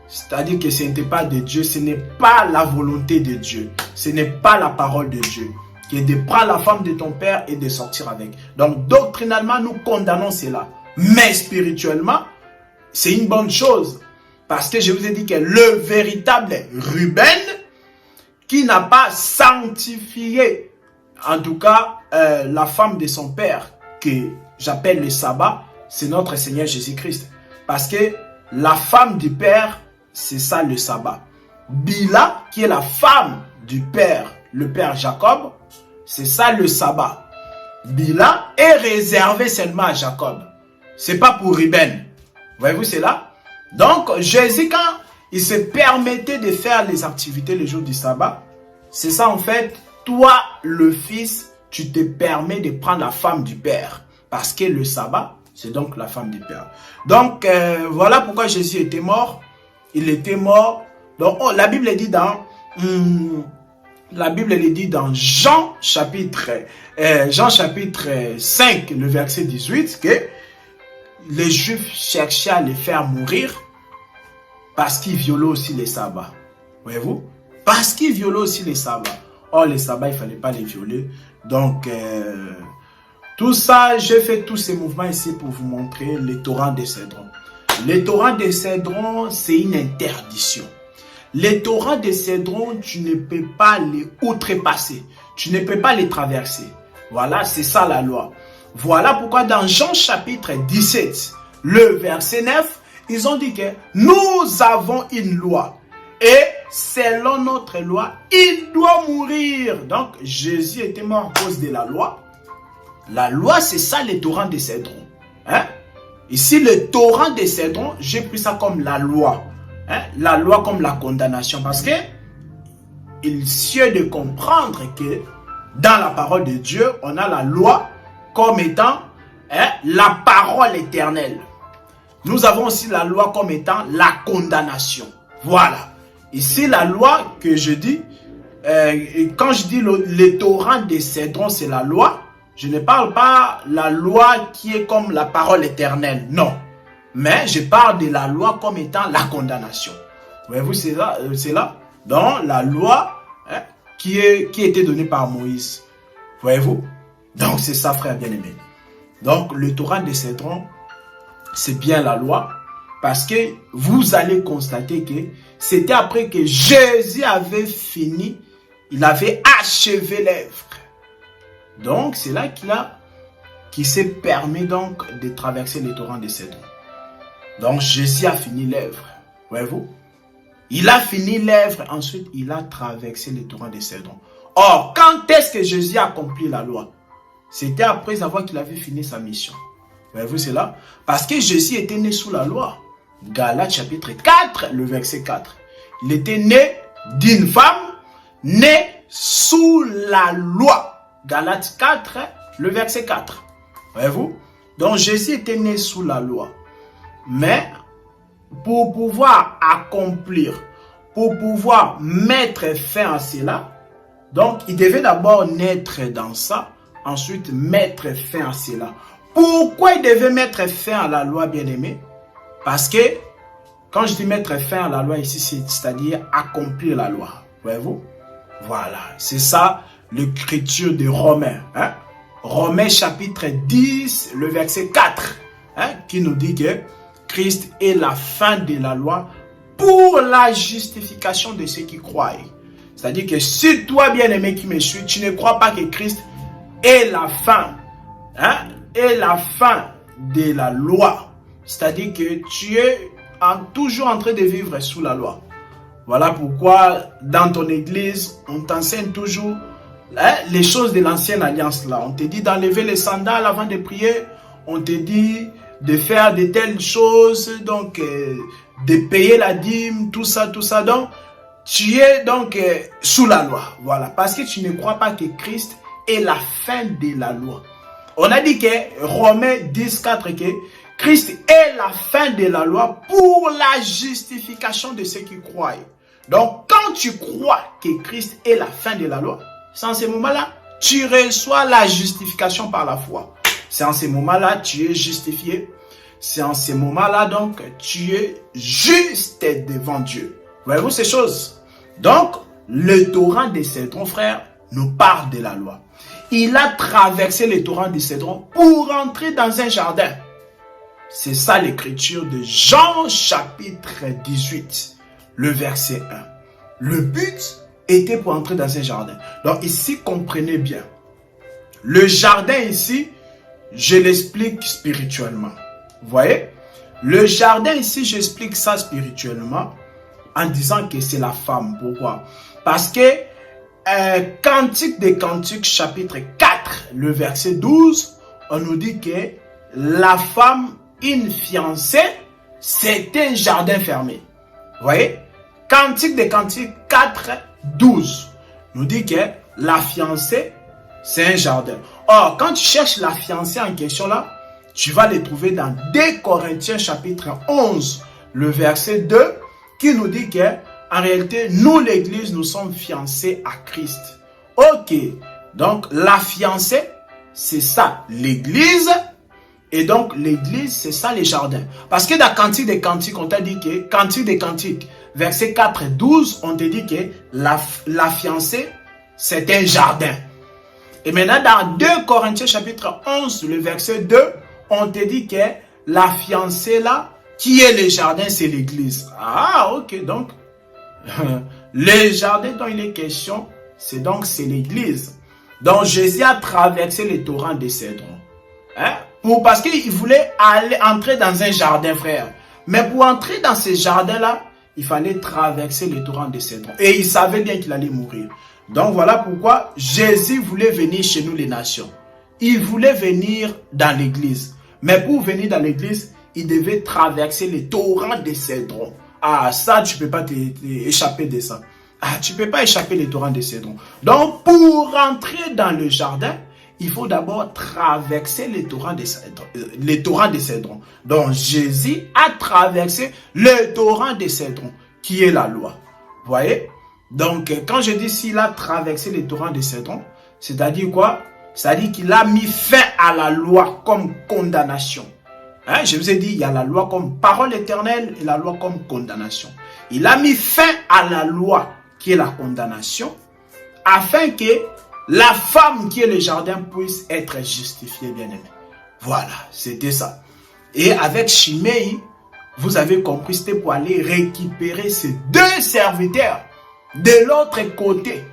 C'est-à-dire que ce n'était pas de Dieu, ce n'est pas la volonté de Dieu. Ce n'est pas la parole de Dieu. Qui est de prendre la femme de ton père et de sortir avec. Donc, doctrinalement, nous condamnons cela. Mais spirituellement, c'est une bonne chose. Parce que je vous ai dit que le véritable Ruben, qui n'a pas sanctifié, en tout cas, la femme de son père, que j'appelle le sabbat, c'est notre Seigneur Jésus-Christ. Parce que la femme du père, c'est ça le sabbat. Bila, qui est la femme du père, le père Jacob, c'est ça le sabbat. Bila est réservé seulement à Jacob. C'est pas pour Ruben. Voyez-vous cela? Donc, Jésus, quand il se permettait de faire les activités le jour du sabbat, c'est ça en fait, toi, le fils, tu te permets de prendre la femme du père. Parce que le sabbat, c'est donc la femme du père. Donc, voilà pourquoi Jésus était mort. Il était mort. Donc, la Bible dit dans la Bible elle dit dans Jean chapitre 5, le verset 18, que les Juifs cherchaient à les faire mourir parce qu'ils violaient aussi les sabbats. Voyez-vous? Parce qu'ils violaient aussi les sabbats. Or, les sabbats, il ne fallait pas les violer. Donc, tout ça, j'ai fait tous ces mouvements ici pour vous montrer les torrents de Cédron. Les torrents de Cédron, c'est une interdiction. Les torrents de Cédron, tu ne peux pas les outrepasser. Tu ne peux pas les traverser. Voilà, c'est ça la loi. Voilà pourquoi dans Jean chapitre 17, le verset 9, ils ont dit que nous avons une loi. Et selon notre loi, il doit mourir. Donc, Jésus était mort à cause de la loi. La loi, c'est ça les torrents de Cédron. Hein? Ici, le torrent de Cédron, j'ai pris ça comme la loi. Hein? La loi comme la condamnation. Parce que il suffit de comprendre que dans la parole de Dieu, on a la loi comme étant la parole éternelle. Nous avons aussi la loi comme étant la condamnation. Voilà. Ici, la loi que je dis, quand je dis les torrents de Cédron, c'est la loi. Je ne parle pas la loi qui est comme la parole éternelle. Non. Mais je parle de la loi comme étant la condamnation. Voyez-vous, c'est là. Dans la loi qui était donnée par Moïse. Voyez-vous? Donc, c'est ça, frère bien-aimé. Donc, le torrent de Cédron, c'est bien la loi. Parce que vous allez constater que c'était après que Jésus avait fini, il avait achevé l'œuvre. Donc, c'est là qu'il s'est permis donc de traverser les torrents de Cédron. Donc, Jésus a fini l'œuvre. Voyez-vous? Il a fini l'œuvre, ensuite, il a traversé les torrents de Cédron. Or, quand est-ce que Jésus a accompli la loi? C'était après avoir qu'il avait fini sa mission. Voyez-vous cela? Parce que Jésus était né sous la loi. Galates chapitre 4, le verset 4. Il était né d'une femme, né sous la loi. Galates 4, le verset 4. Voyez-vous? Donc Jésus était né sous la loi. Mais pour pouvoir accomplir, pour pouvoir mettre fin à cela, donc il devait d'abord naître dans ça, ensuite mettre fin à cela. Pourquoi il devait mettre fin à la loi, bien-aimé? Parce que, quand je dis mettre fin à la loi ici, c'est-à-dire accomplir la loi. Voyez-vous? Voilà, c'est ça l'écriture de Romains. Hein? Romains chapitre 10, le verset 4, qui nous dit que Christ est la fin de la loi pour la justification de ceux qui croient. C'est-à-dire que si toi, bien-aimé qui me suis, tu ne crois pas que Christ est la fin, est la fin de la loi. C'est-à-dire que tu es toujours en train de vivre sous la loi. Voilà pourquoi dans ton église, on t'enseigne toujours les choses de l'ancienne alliance là. On te dit d'enlever les sandales avant de prier. On te dit de faire de telles choses, donc de payer la dîme, tout ça. Donc, tu es donc sous la loi. Voilà, parce que tu ne crois pas que Christ est la fin de la loi. On a dit que Romains 10, 4, que Christ est la fin de la loi pour la justification de ceux qui croient. Donc, quand tu crois que Christ est la fin de la loi, c'est en ce moment-là, tu reçois la justification par la foi. C'est en ce moment-là, tu es justifié. C'est en ce moment-là, donc, tu es juste devant Dieu. Voyez-vous ces choses? Donc, le torrent de Cédron, frère, nous parle de la loi. Il a traversé le torrent de Cédron pour entrer dans un jardin. C'est ça l'écriture de Jean chapitre 18, le verset 1. Le but était pour entrer dans un jardin. Donc ici, comprenez bien. Le jardin ici, je l'explique spirituellement. Vous voyez? Le jardin ici, j'explique ça spirituellement en disant que c'est la femme. Pourquoi? Parce que Cantique des Cantiques, chapitre 4, le verset 12, on nous dit que la femme, une fiancée, c'est un jardin fermé. Vous voyez? Cantique des Cantiques 4, 12 nous dit que la fiancée, c'est un jardin. Or, quand tu cherches la fiancée en question là, tu vas les trouver dans 2 Corinthiens chapitre 11, le verset 2, qui nous dit que en réalité, nous, l'église, nous sommes fiancés à Christ. Ok, donc la fiancée, c'est ça, l'église. Et donc, l'église, c'est ça, les jardins. Parce que dans Cantique des Cantiques, on t'a dit que, Cantique des Cantiques, verset 4 et 12, on te dit que la fiancée, c'est un jardin. Et maintenant, dans 2 Corinthiens chapitre 11, le verset 2, on te dit que la fiancée là, qui est le jardin, c'est l'église. Ah, ok, donc, le jardin dont il est question, c'est l'église. Donc, Jésus a traversé les torrents de Cédron. Hein? Parce qu'il voulait entrer dans un jardin, frère. Mais pour entrer dans ce jardin-là, il fallait traverser les torrents de Cédron. Et il savait bien qu'il allait mourir. Donc voilà pourquoi Jésus voulait venir chez nous les nations. Il voulait venir dans l'église. Mais pour venir dans l'église, il devait traverser les torrents de Cédron. Ah, ça, tu ne peux pas échapper de ça. Ah, tu ne peux pas échapper les torrents de Cédron. Donc, pour rentrer dans le jardin, il faut d'abord traverser les torrents de Cédron. Donc, Jésus a traversé le torrent de Cédron, qui est la loi. Vous voyez? Donc, quand je dis s'il a traversé les torrents de Cédron, c'est-à-dire quoi? C'est-à-dire qu'il a mis fin à la loi comme condamnation. Hein? Je vous ai dit, il y a la loi comme parole éternelle et la loi comme condamnation. Il a mis fin à la loi qui est la condamnation, afin que la femme qui est le jardin puisse être justifiée, bien-aimée. Voilà, c'était ça. Et avec Shimei, vous avez compris, c'était pour aller récupérer ces 2 serviteurs de l'autre côté.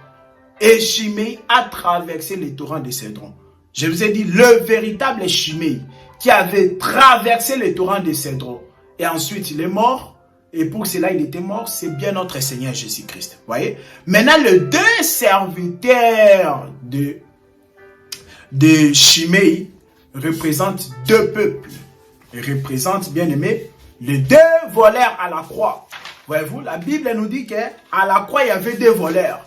Et Shimei a traversé les torrents de Cédron. Je vous ai dit, le véritable Shimei qui avait traversé les torrents de Cédron. Et ensuite, il est mort. Et pour cela, il était mort. C'est bien notre Seigneur Jésus-Christ. Voyez? Maintenant, les 2 serviteurs de Shimei représentent 2 peuples. Ils représentent, bien aimé, les 2 voleurs à la croix. Voyez-vous, la Bible nous dit qu'à la croix, il y avait 2 voleurs.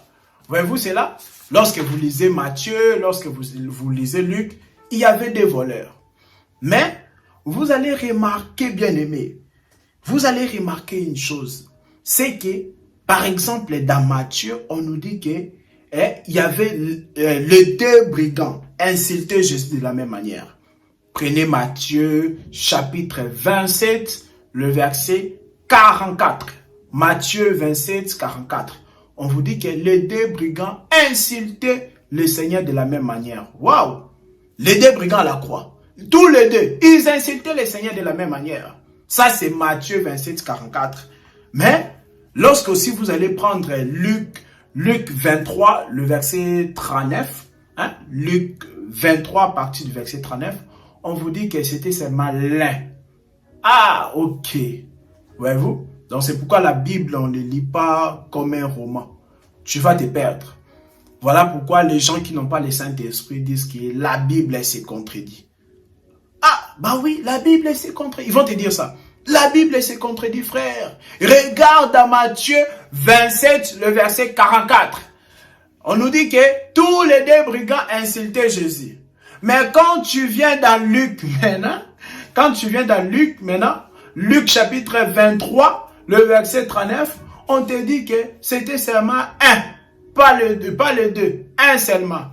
Voyez-vous, c'est là. Lorsque vous lisez Matthieu, lorsque vous lisez Luc, il y avait 2 voleurs. Mais, vous allez remarquer, bien aimé, vous allez remarquer une chose. C'est que, par exemple, dans Matthieu, on nous dit que il y avait les 2 brigands insultaient Jésus de la même manière. Prenez Matthieu, chapitre 27, le verset 44. Matthieu 27, 44. On vous dit que les 2 brigands insultaient le Seigneur de la même manière. Waouh! Les 2 brigands à la croix. Tous les 2, ils insultaient le Seigneur de la même manière. Ça, c'est Matthieu 27, 44. Mais, lorsque aussi vous allez prendre Luc 23, le verset 39, hein, Luc 23, à partir du verset 39, on vous dit que c'était ces malins. Ah, ok. Voyez-vous? Donc, c'est pourquoi la Bible, on ne lit pas comme un roman. Tu vas te perdre. Voilà pourquoi les gens qui n'ont pas le Saint-Esprit disent que la Bible s'est contredit. Ah, bah oui, la Bible s'est contredit. Ils vont te dire ça. La Bible s'est contredit, frère. Regarde dans Matthieu 27, le verset 44. On nous dit que tous les 2 brigands insultaient Jésus. Mais quand tu viens dans Luc maintenant, Luc chapitre 23, le verset 39, on te dit que c'était seulement un. Pas les 2, un seulement.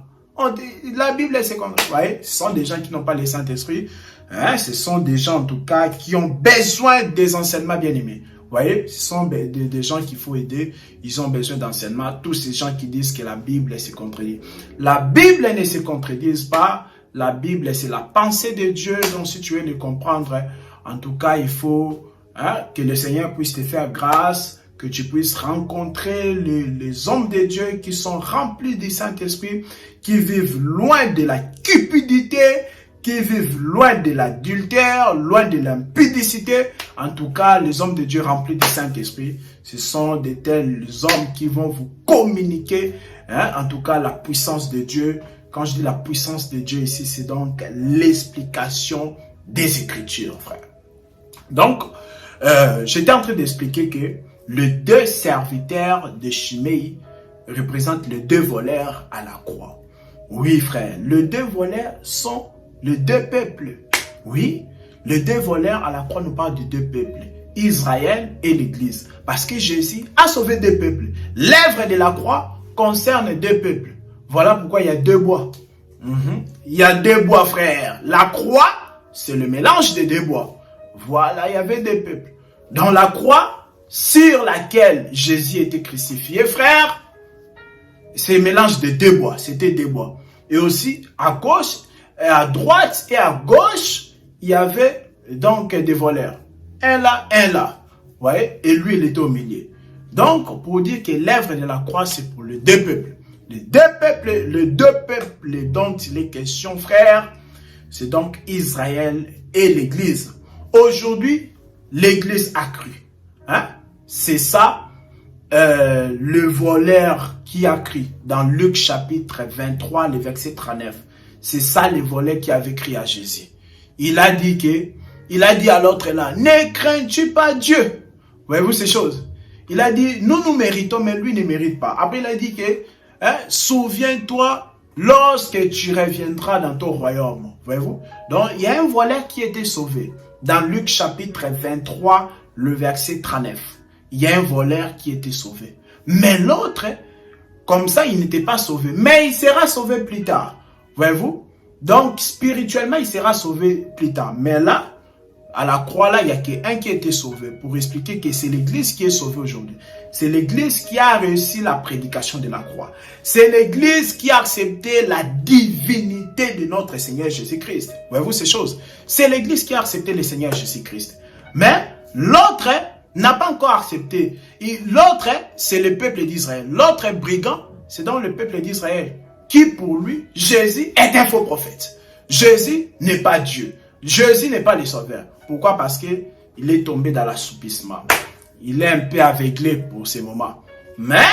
La Bible, c'est comme ça. Vous voyez, ce sont des gens qui n'ont pas le Saint-Esprit. Hein, ce sont des gens, en tout cas, qui ont besoin des enseignements bien-aimés. Vous voyez, ce sont des gens qu'il faut aider. Ils ont besoin d'enseignements. Tous ces gens qui disent que la Bible se contredit. La Bible ne se contredit pas. La Bible, c'est la pensée de Dieu. Donc, si tu veux le comprendre, en tout cas, il faut que le Seigneur puisse te faire grâce, que tu puisses rencontrer les hommes de Dieu qui sont remplis du Saint-Esprit, qui vivent loin de la cupidité, qui vivent loin de l'adultère, loin de l'impudicité. En tout cas, les hommes de Dieu remplis du Saint-Esprit, ce sont de tels hommes qui vont vous communiquer, en tout cas, la puissance de Dieu. Quand je dis la puissance de Dieu ici, c'est donc l'explication des Écritures, frère. Donc, j'étais en train d'expliquer que les 2 serviteurs de Shimei représentent les 2 voleurs à la croix. Oui, frère, les 2 voleurs sont les 2 peuples. Oui, les 2 voleurs à la croix nous parlent de 2 peuples. Israël et l'Église. Parce que Jésus a sauvé deux peuples. L'œuvre de la croix concerne deux peuples. Voilà pourquoi il y a deux bois. Il y a deux bois, frères. La croix, c'est le mélange des deux bois. Voilà, il y avait deux peuples. Dans la croix, sur laquelle Jésus était crucifié, frère, c'est le mélange de deux bois. C'était deux bois. Et aussi, à gauche, et à droite et à gauche, il y avait donc des voleurs. Un là, un là. Vous voyez? Et lui, il était au milieu. Donc, pour dire que l'œuvre de la croix, c'est pour les deux peuples. Les deux peuples dont il est question, frère, c'est donc Israël et l'Église. Aujourd'hui, l'Église a cru. Hein? C'est ça, le voleur qui a crié dans Luc chapitre 23, le verset 39. C'est ça le voleur qui avait crié à Jésus. Il a dit à l'autre là, ne crains-tu pas Dieu? Voyez-vous ces choses? Il a dit, nous méritons, mais lui ne mérite pas. Après, il a dit que, souviens-toi lorsque tu reviendras dans ton royaume. Voyez-vous? Donc, il y a un voleur qui était sauvé. Dans Luc chapitre 23, le verset 39. Il y a un voleur qui était sauvé. Mais l'autre, comme ça, il n'était pas sauvé. Mais il sera sauvé plus tard. Voyez-vous? Donc, spirituellement, il sera sauvé plus tard. Mais là, à la croix, là, il n'y a qu'un qui a été sauvé. Pour expliquer que c'est l'Église qui est sauvée aujourd'hui. C'est l'Église qui a réussi la prédication de la croix. C'est l'Église qui a accepté la divinité de notre Seigneur Jésus-Christ. Voyez-vous ces choses? C'est l'Église qui a accepté le Seigneur Jésus-Christ. Mais l'autre n'a pas encore accepté. L'autre, c'est le peuple d'Israël. L'autre brigand, c'est donc le peuple d'Israël. Qui pour lui, Jésus est un faux prophète. Jésus n'est pas Dieu. Jésus n'est pas le sauveur. Pourquoi? Parce qu'il est tombé dans l'assoupissement. Il est un peu aveuglé pour ce moment. Mais,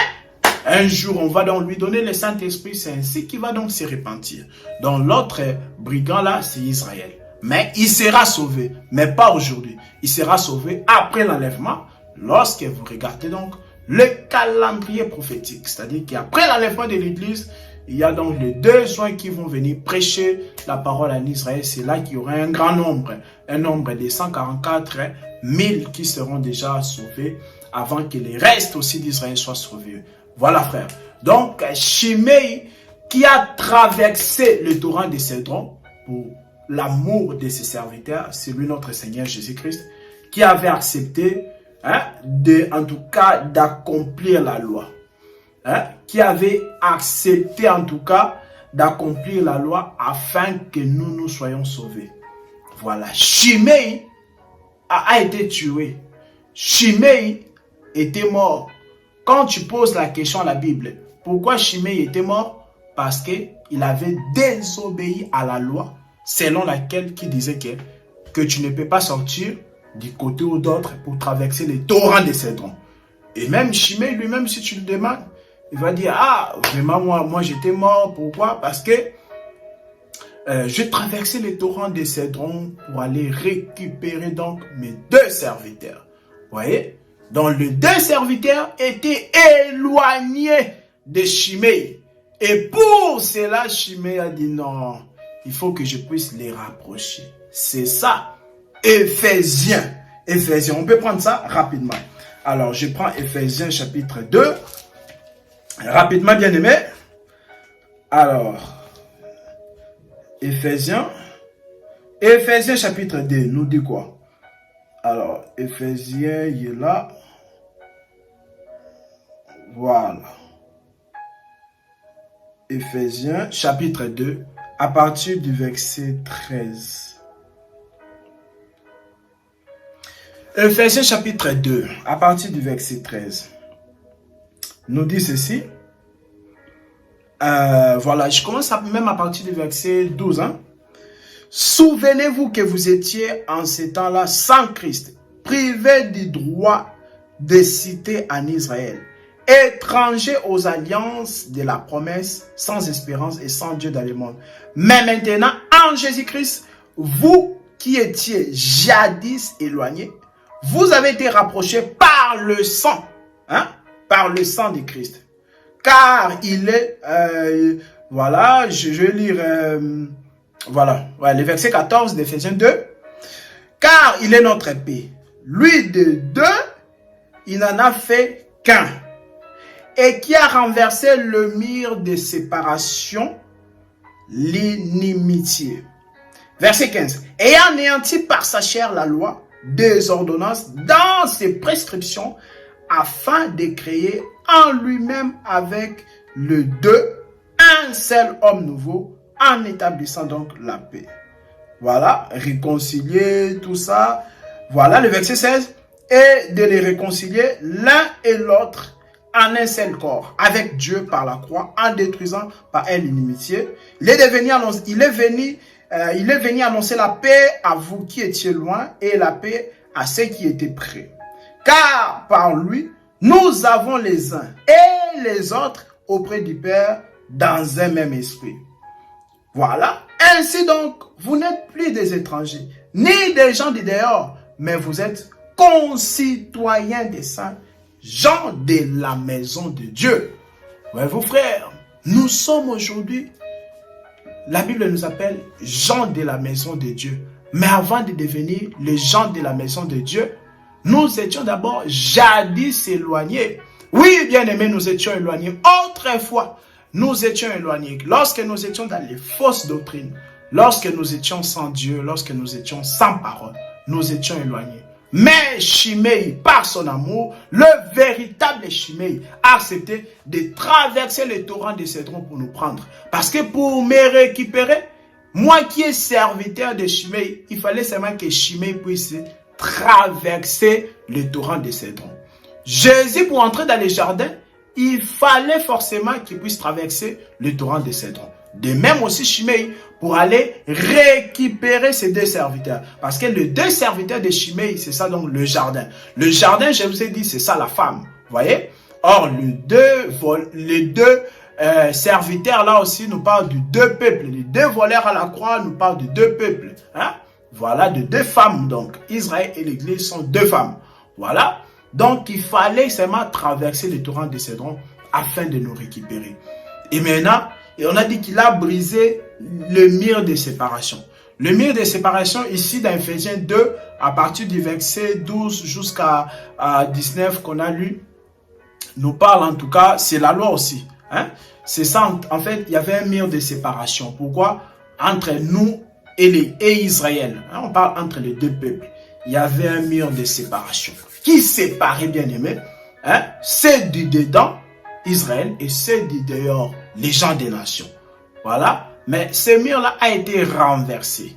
un jour, on va donc lui donner le Saint-Esprit. C'est ainsi qu'il va donc se repentir. Donc, l'autre brigand là, c'est Israël. Mais il sera sauvé. Mais pas aujourd'hui. Il sera sauvé après l'enlèvement. Lorsque vous regardez donc le calendrier prophétique. C'est-à-dire qu'après l'enlèvement de l'Église, il y a donc les deux soins qui vont venir prêcher la parole en Israël. C'est là qu'il y aura un grand nombre. Un nombre de 144 000 qui seront déjà sauvés avant que les restes aussi d'Israël soient sauvés. Voilà, frère. Donc, Shimei qui a traversé le torrent de Cédron pour l'amour de ses serviteurs, c'est lui notre Seigneur Jésus-Christ, qui avait accepté, en tout cas, d'accomplir la loi. Qui avait accepté en tout cas d'accomplir la loi afin que nous soyons sauvés. Voilà. Shimei a été tué. Shimei était mort. Quand tu poses la question à la Bible, pourquoi Shimei était mort? Parce qu'il avait désobéi à la loi selon laquelle qui disait que tu ne peux pas sortir du côté ou d'autre pour traverser les torrents de Cédron. Et même Shimei lui-même, si tu le demandes, il va dire, ah, vraiment, moi j'étais mort. Pourquoi? Parce que j'ai traversé les torrents de Cédron pour aller récupérer donc mes deux serviteurs. Vous voyez? Donc les deux serviteurs étaient éloignés de Shimei. Et pour cela, Shimei a dit non, il faut que je puisse les rapprocher. C'est ça. Éphésiens. Éphésiens. On peut prendre ça rapidement. Alors, je prends Éphésiens chapitre 2. Rapidement, bien aimé. Alors, Éphésiens chapitre 2 nous dit quoi? Alors, Éphésiens, il est là. Voilà. Éphésiens chapitre 2, à partir du verset 13. Éphésiens chapitre 2, à partir du verset 13. Nous dit ceci. Voilà, je commence même à partir du verset 12. Souvenez-vous que vous étiez en ces temps-là sans Christ, privés du droit de cité en Israël, étrangers aux alliances de la promesse, sans espérance et sans Dieu dans le monde. Mais maintenant, en Jésus-Christ, vous qui étiez jadis éloignés, vous avez été rapprochés par le sang, par le sang de Christ. Car il est, voilà, je vais lire, voilà, le verset 14 d'Éphésiens 2. Car il est notre paix, lui de deux, il n'en a fait qu'un. Et qui a renversé le mur de séparation, l'inimitié. Verset 15. Ayant anéanti par sa chair la loi des ordonnances dans ses prescriptions, afin de créer en lui-même avec le deux un seul homme nouveau, en établissant donc la paix. Voilà, réconcilier tout ça. Voilà le verset 16. Et de les réconcilier l'un et l'autre en un seul corps, avec Dieu par la croix, en détruisant par elle l'inimitié. Il est venu annoncer la paix à vous qui étiez loin et la paix à ceux qui étaient près. Car par lui, nous avons les uns et les autres auprès du Père dans un même esprit. Voilà. Ainsi donc, vous n'êtes plus des étrangers, ni des gens du dehors, mais vous êtes concitoyens des saints, gens de la maison de Dieu. Ouais, vos frères, nous sommes aujourd'hui, la Bible nous appelle gens de la maison de Dieu. Mais avant de devenir les gens de la maison de Dieu, nous étions d'abord jadis éloignés. Oui, bien-aimés, nous étions éloignés. Autrefois, nous étions éloignés. Lorsque nous étions dans les fausses doctrines, lorsque nous étions sans Dieu, lorsque nous étions sans parole, nous étions éloignés. Mais Shimei, par son amour, le véritable Shimei, a accepté de traverser le torrent de Cédron pour nous prendre. Parce que pour me récupérer, moi qui est serviteur de Shimei, il fallait seulement que Shimei puisse traverser le torrent de Cédron. Jésus, pour entrer dans les jardins, il fallait forcément qu'il puisse traverser le torrent de Cédron. De même aussi Shimei, pour aller récupérer ces deux serviteurs. Parce que les deux serviteurs de Shimei, c'est ça donc le jardin. Le jardin, je vous ai dit, c'est ça la femme. Vous voyez? Or, les deux serviteurs là aussi nous parlent de deux peuples. Les deux voleurs à la croix nous parlent de deux peuples. Hein? Voilà, de deux femmes. Donc, Israël et l'Église sont deux femmes. Voilà. Donc, il fallait seulement traverser le torrent de Cédron afin de nous récupérer. Et maintenant, on a dit qu'il a brisé le mur de séparation. Le mur de séparation, ici dans Ephésiens 2, à partir du verset 12 jusqu'à 19 qu'on a lu, nous parle en tout cas, c'est la loi aussi. Hein? C'est ça, en fait, il y avait un mur de séparation. Pourquoi? Entre nous et Israël. Hein? On parle entre les deux peuples. Il y avait un mur de séparation qui séparait, bien aimé, hein? C'est du dedans, Israël, et c'est du dehors, les gens des nations. Voilà. Mais ce mur-là a été renversé.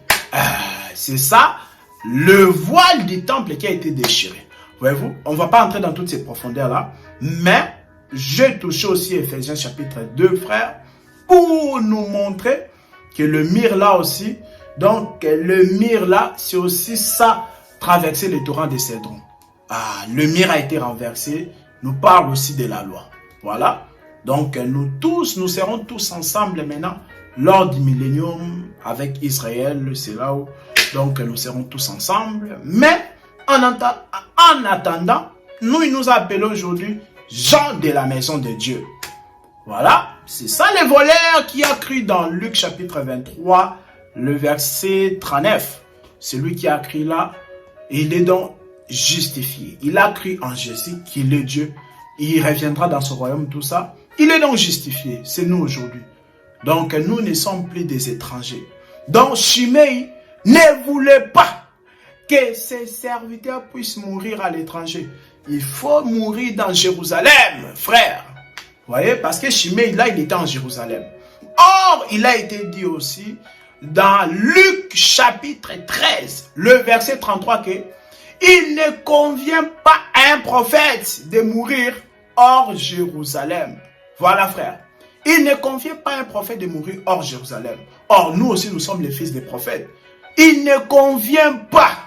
C'est ça, le voile du temple qui a été déchiré. Voyez-vous, on ne va pas entrer dans toutes ces profondeurs-là, mais j'ai touché aussi Ephésiens chapitre 2, frères, pour nous montrer que le mur-là aussi, donc le mur-là, c'est aussi ça, traverser le torrent de Cédron. Le mur a été renversé, nous parle aussi de la loi. Voilà. Donc, nous serons tous ensemble maintenant lors du millénium avec Israël. C'est là où, donc, nous serons tous ensemble. Mais, en attendant, nous appelons aujourd'hui gens de la maison de Dieu. Voilà. C'est ça le voleur qui a cru dans Luc chapitre 23, le verset 39. Celui qui a cru là, il est donc justifié. Il a cru en Jésus, qu'il est Dieu. Il reviendra dans son royaume, tout ça. Il est donc justifié. C'est nous aujourd'hui. Donc, nous ne sommes plus des étrangers. Donc, Shimei ne voulait pas que ses serviteurs puissent mourir à l'étranger. Il faut mourir dans Jérusalem, frère. Vous voyez, parce que Shimei, là, il était en Jérusalem. Or, il a été dit aussi dans Luc chapitre 13, le verset 33, que il ne convient pas à un prophète de mourir hors Jérusalem. Voilà, frère. Il ne convient pas à un prophète de mourir hors Jérusalem. Or, nous aussi, nous sommes les fils des prophètes. Il ne convient pas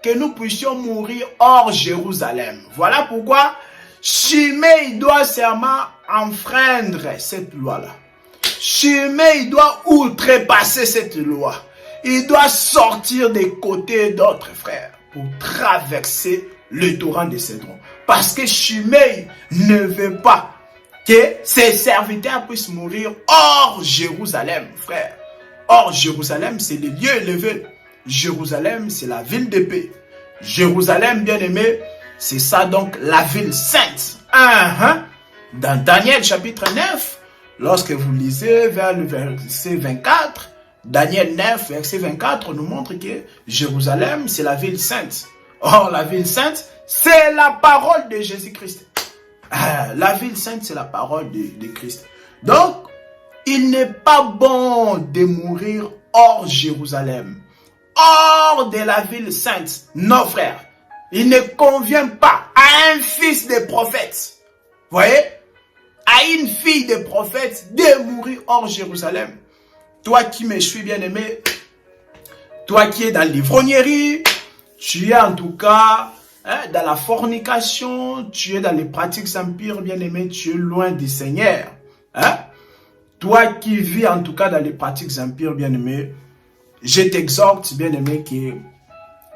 que nous puissions mourir hors Jérusalem. Voilà pourquoi Shimei doit seulement enfreindre cette loi-là. Shimei doit outrepasser cette loi. Il doit sortir des côtés d'autres frères pour traverser le torrent de Cédron. Parce que Shimei ne veut pas que ses serviteurs puissent mourir hors Jérusalem, frère. Hors Jérusalem, c'est le lieu élevé. Jérusalem, c'est la ville de paix. Jérusalem, bien aimé, c'est ça donc la ville sainte. Dans Daniel chapitre 9, lorsque vous lisez vers le verset 24, Daniel 9, verset 24, nous montre que Jérusalem, c'est la ville sainte. Or, la ville sainte, c'est la parole de Jésus-Christ. La ville sainte, c'est la parole de Christ. Donc, il n'est pas bon de mourir hors Jérusalem, hors de la ville sainte. Non, frère, il ne convient pas à un fils de prophète, voyez, à une fille de prophète de mourir hors Jérusalem. Toi qui me suis bien aimé, toi qui es dans l'ivrognerie, tu es en tout cas dans la fornication, tu es dans les pratiques impures, bien aimé, tu es loin du Seigneur. Toi qui vis en tout cas dans les pratiques impures, bien aimé, je t'exhorte, bien aimé, qu'il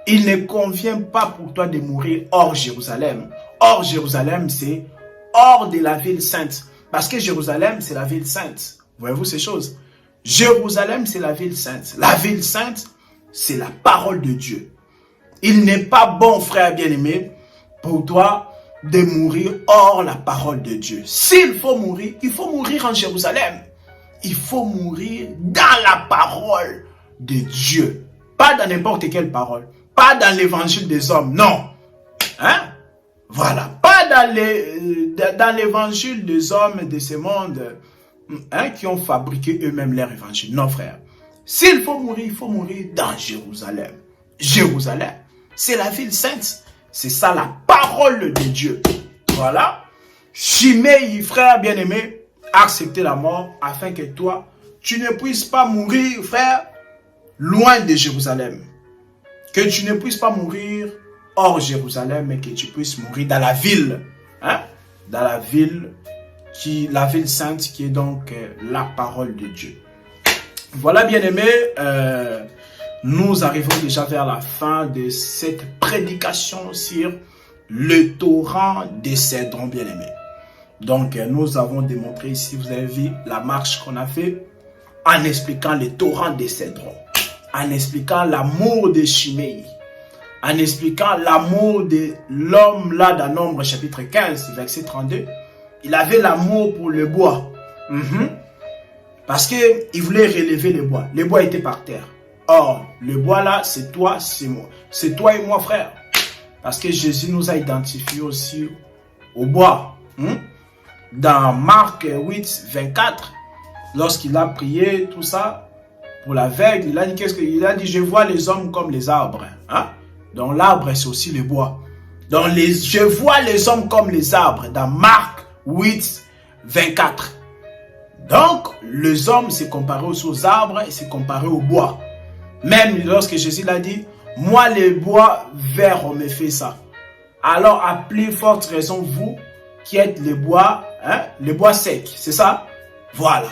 ne convient pas pour toi de mourir hors Jérusalem. Hors Jérusalem, c'est hors de la ville sainte. Parce que Jérusalem, c'est la ville sainte. Voyez-vous ces choses? Jérusalem, c'est la ville sainte. La ville sainte, c'est la parole de Dieu. Il n'est pas bon, frère bien-aimé, pour toi de mourir hors la parole de Dieu. S'il faut mourir, il faut mourir en Jérusalem. Il faut mourir dans la parole de Dieu. Pas dans n'importe quelle parole. Pas dans l'évangile des hommes, non. Voilà. Pas dans l'évangile des hommes de ce monde qui ont fabriqué eux-mêmes leur évangile. Non, frère. S'il faut mourir dans Jérusalem. Jérusalem, c'est la ville sainte. C'est ça la parole de Dieu. Voilà. Shimei, frère bien-aimé, accepter la mort afin que toi, tu ne puisses pas mourir, frère, loin de Jérusalem. Que tu ne puisses pas mourir hors Jérusalem, mais que tu puisses mourir dans la ville. Dans la ville sainte qui est donc la parole de Dieu. Voilà, bien-aimé, nous arrivons déjà vers la fin de cette prédication sur le torrent des Cédrons, bien-aimé. Donc, nous avons démontré ici, vous avez vu la marche qu'on a fait en expliquant le torrent des Cédrons, en expliquant l'amour de Shimei, en expliquant l'amour de l'homme là dans Nombre chapitre 15, verset 32. Il avait l'amour pour le bois. Parce qu'il voulait relever le bois. Le bois était par terre. Or, le bois là, c'est toi, c'est moi. C'est toi et moi, frère. Parce que Jésus nous a identifiés aussi au bois. Dans Marc 8, 24, lorsqu'il a prié, tout ça, pour l'aveugle, il a dit qu'est-ce qu'il a dit? Je vois les hommes comme les arbres. Donc l'arbre, c'est aussi le bois. Donc je vois les hommes comme les arbres. Dans Marc 8, 24. Donc, les hommes, c'est comparé aussi aux arbres et c'est comparé au bois. Même lorsque Jésus l'a dit, moi, les bois verts, on me fait ça. Alors, à plus forte raison, vous qui êtes les bois secs, c'est ça? Voilà.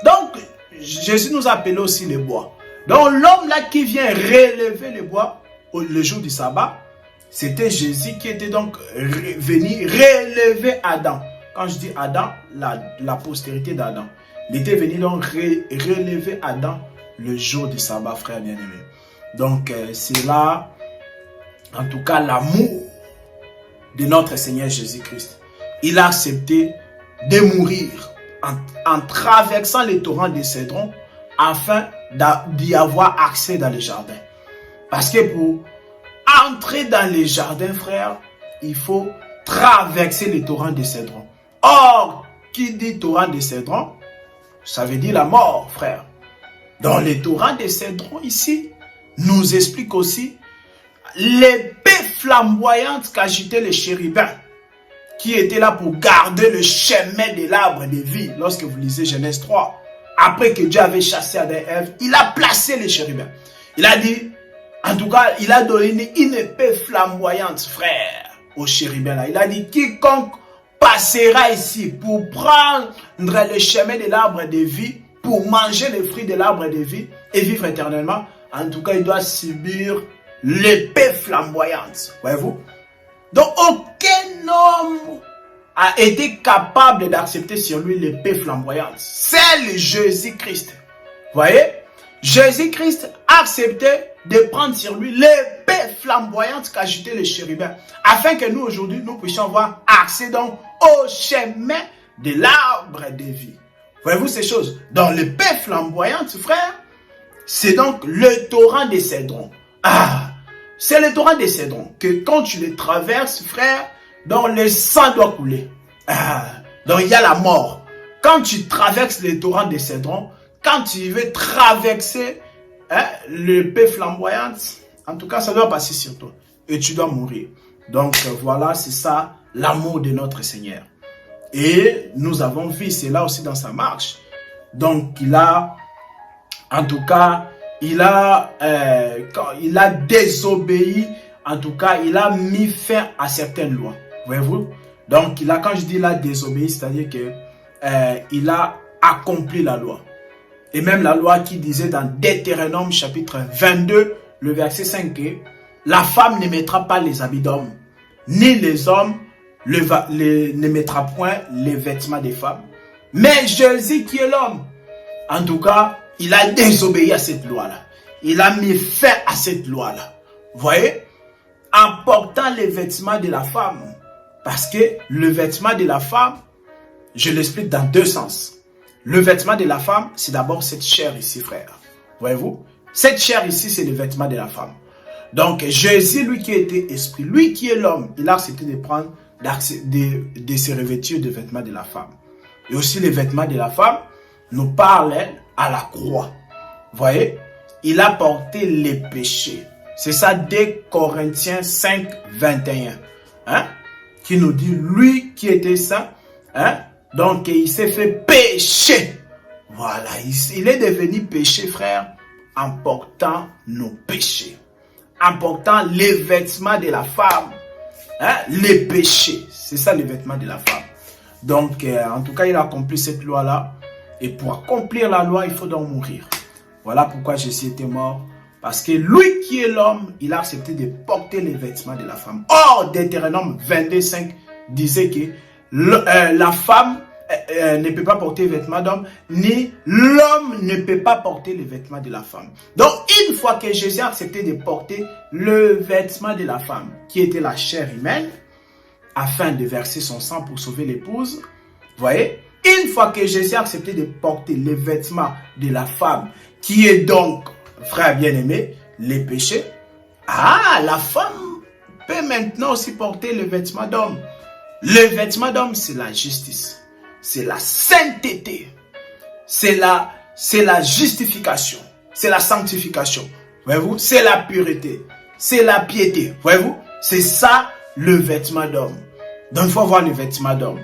Donc, Jésus nous appelait aussi les bois. Donc, l'homme là qui vient relever les bois le jour du sabbat, c'était Jésus qui était donc venu relever Adam. Quand je dis Adam, la postérité d'Adam. Il était venu donc relever Adam le jour du sabbat, frère bien-aimé. Donc, c'est là, en tout cas, l'amour de notre Seigneur Jésus-Christ. Il a accepté de mourir en traversant les torrents des Cédrons afin d'y avoir accès dans les jardins. Parce que pour entrer dans les jardins, frère, il faut traverser les torrents des Cédrons. Or, qui dit torrent des Cédrons, ça veut dire la mort, frère. Dans les torrents des Cédrons ici, nous explique aussi l'épée flamboyante qu'agitaient les chérubins, qui étaient là pour garder le chemin de l'arbre de vie. Lorsque vous lisez Genèse 3, après que Dieu avait chassé Adam et Ève, il a placé les chérubins. Il a dit, en tout cas, il a donné une épée flamboyante, frère, aux chérubins là. Il a dit, quiconque passera ici pour prendre le chemin de l'arbre de vie, pour manger les fruits de l'arbre de vie et vivre éternellement, en tout cas, il doit subir l'épée flamboyante. Voyez-vous? Donc, aucun homme a été capable d'accepter sur lui l'épée flamboyante. C'est Jésus-Christ. Voyez? Jésus-Christ a accepté de prendre sur lui l'épée paix flamboyante qu'ajoutait le chérubin, afin que nous aujourd'hui, nous puissions avoir accès donc au chemin de l'arbre de vie. Voyez-vous ces choses? Dans le paix flamboyante, frère, c'est donc le torrent des Cédrons. Ah, c'est le torrent des Cédrons que quand tu le traverses, frère, donc le sang doit couler. Ah, donc il y a la mort. Quand tu traverses le torrent des Cédrons, quand tu veux traverser le paix flamboyante, en tout cas, ça doit passer sur toi. Et tu dois mourir. Donc voilà, c'est ça l'amour de notre Seigneur. Et nous avons vu cela aussi dans sa marche. Donc il a, en tout cas, il a désobéi. En tout cas, il a mis fin à certaines lois. Voyez-vous? Donc quand je dis il a désobéi, c'est-à-dire que il a accompli la loi. Et même la loi qui disait dans Deutéronome chapitre 22, le verset 5, que la femme ne mettra pas les habits d'homme, ni les hommes ne mettra point les vêtements des femmes. Mais Jésus qui est l'homme, en tout cas, il a désobéi à cette loi-là. Il a mis fin à cette loi-là. Vous voyez? En portant les vêtements de la femme. Parce que le vêtement de la femme, je l'explique dans deux sens. Le vêtement de la femme, c'est d'abord cette chair ici, frère. Voyez-vous? Cette chair ici, c'est le vêtement de la femme. Donc, Jésus, lui qui était esprit, lui qui est l'homme, il a accepté de prendre, de se revêtir des vêtements de la femme. Et aussi, les vêtements de la femme nous parlent à la croix. Voyez? Il a porté les péchés. C'est ça, 2 Corinthiens 5, 21. Hein? Qui nous dit, lui qui était saint, hein? Donc, il s'est fait pécher. Voilà, il est devenu péché, frère, en portant nos péchés. En portant les vêtements de la femme. Hein? Les péchés. C'est ça, les vêtements de la femme. Donc, en tout cas, il a accompli cette loi-là. Et pour accomplir la loi, il faut donc mourir. Voilà pourquoi Jésus était mort. Parce que lui qui est l'homme, il a accepté de porter les vêtements de la femme. Or, Deutéronome 22:5 disait que la femme ne peut pas porter les vêtements d'homme, ni l'homme ne peut pas porter les vêtements de la femme. Donc, une fois que Jésus a accepté de porter le vêtement de la femme, qui était la chair humaine, afin de verser son sang pour sauver l'épouse, vous voyez, une fois que Jésus a accepté de porter les vêtements de la femme, qui est donc, frère bien-aimé, les péchés, la femme peut maintenant aussi porter le vêtement d'homme. Le vêtement d'homme, c'est la justice. C'est la sainteté, c'est la justification, c'est la sanctification, voyez-vous, c'est la pureté, c'est la piété, voyez-vous, c'est ça le vêtement d'homme. Donc il faut avoir le vêtement d'homme.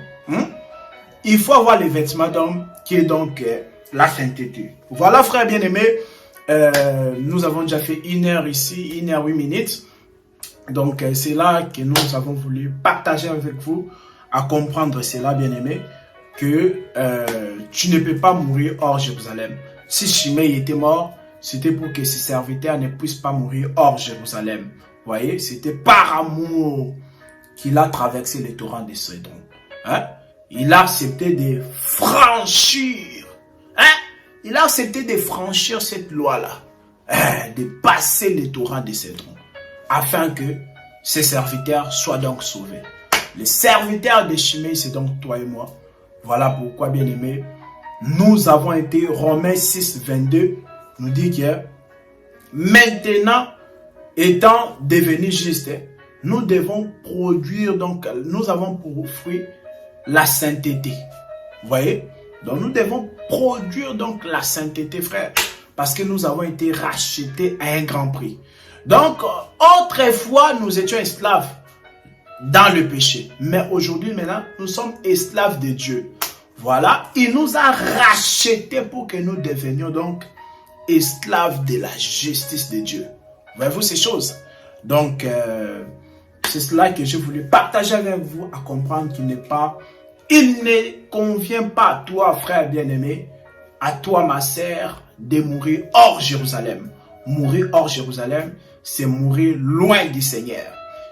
Il faut avoir le vêtement d'homme qui est donc la sainteté. Voilà, frère bien-aimé, nous avons déjà fait 1 heure ici, 1 heure 8 minutes. Donc c'est là que nous avons voulu partager avec vous, à comprendre cela, bien-aimé, que tu ne peux pas mourir hors Jérusalem. Si Shimei était mort, c'était pour que ses serviteurs ne puissent pas mourir hors Jérusalem. Vous voyez, c'était par amour qu'il a traversé les torrents des Cédrons. Hein? Il a accepté de franchir. Hein? Il a accepté de franchir cette loi-là. De passer les torrents des Cédrons. Afin que ses serviteurs soient donc sauvés. Les serviteurs de Shimei, c'est donc toi et moi. Voilà pourquoi, bien aimé, nous avons été, Romains 6, 22, nous dit que maintenant, étant devenus justes, nous devons produire, donc nous avons pour fruit la sainteté. Vous voyez? Donc nous devons produire donc la sainteté, frère, parce que nous avons été rachetés à un grand prix. Donc, autrefois, nous étions esclaves dans le péché. Mais aujourd'hui, maintenant, nous sommes esclaves de Dieu. Voilà, il nous a rachetés pour que nous devenions donc esclaves de la justice de Dieu. Voyez-vous ces choses? Donc, c'est cela que je voulais partager avec vous, à comprendre qu'il ne convient pas à toi, frère bien-aimé, à toi, ma sœur, de mourir hors Jérusalem. Mourir hors Jérusalem, c'est mourir loin du Seigneur.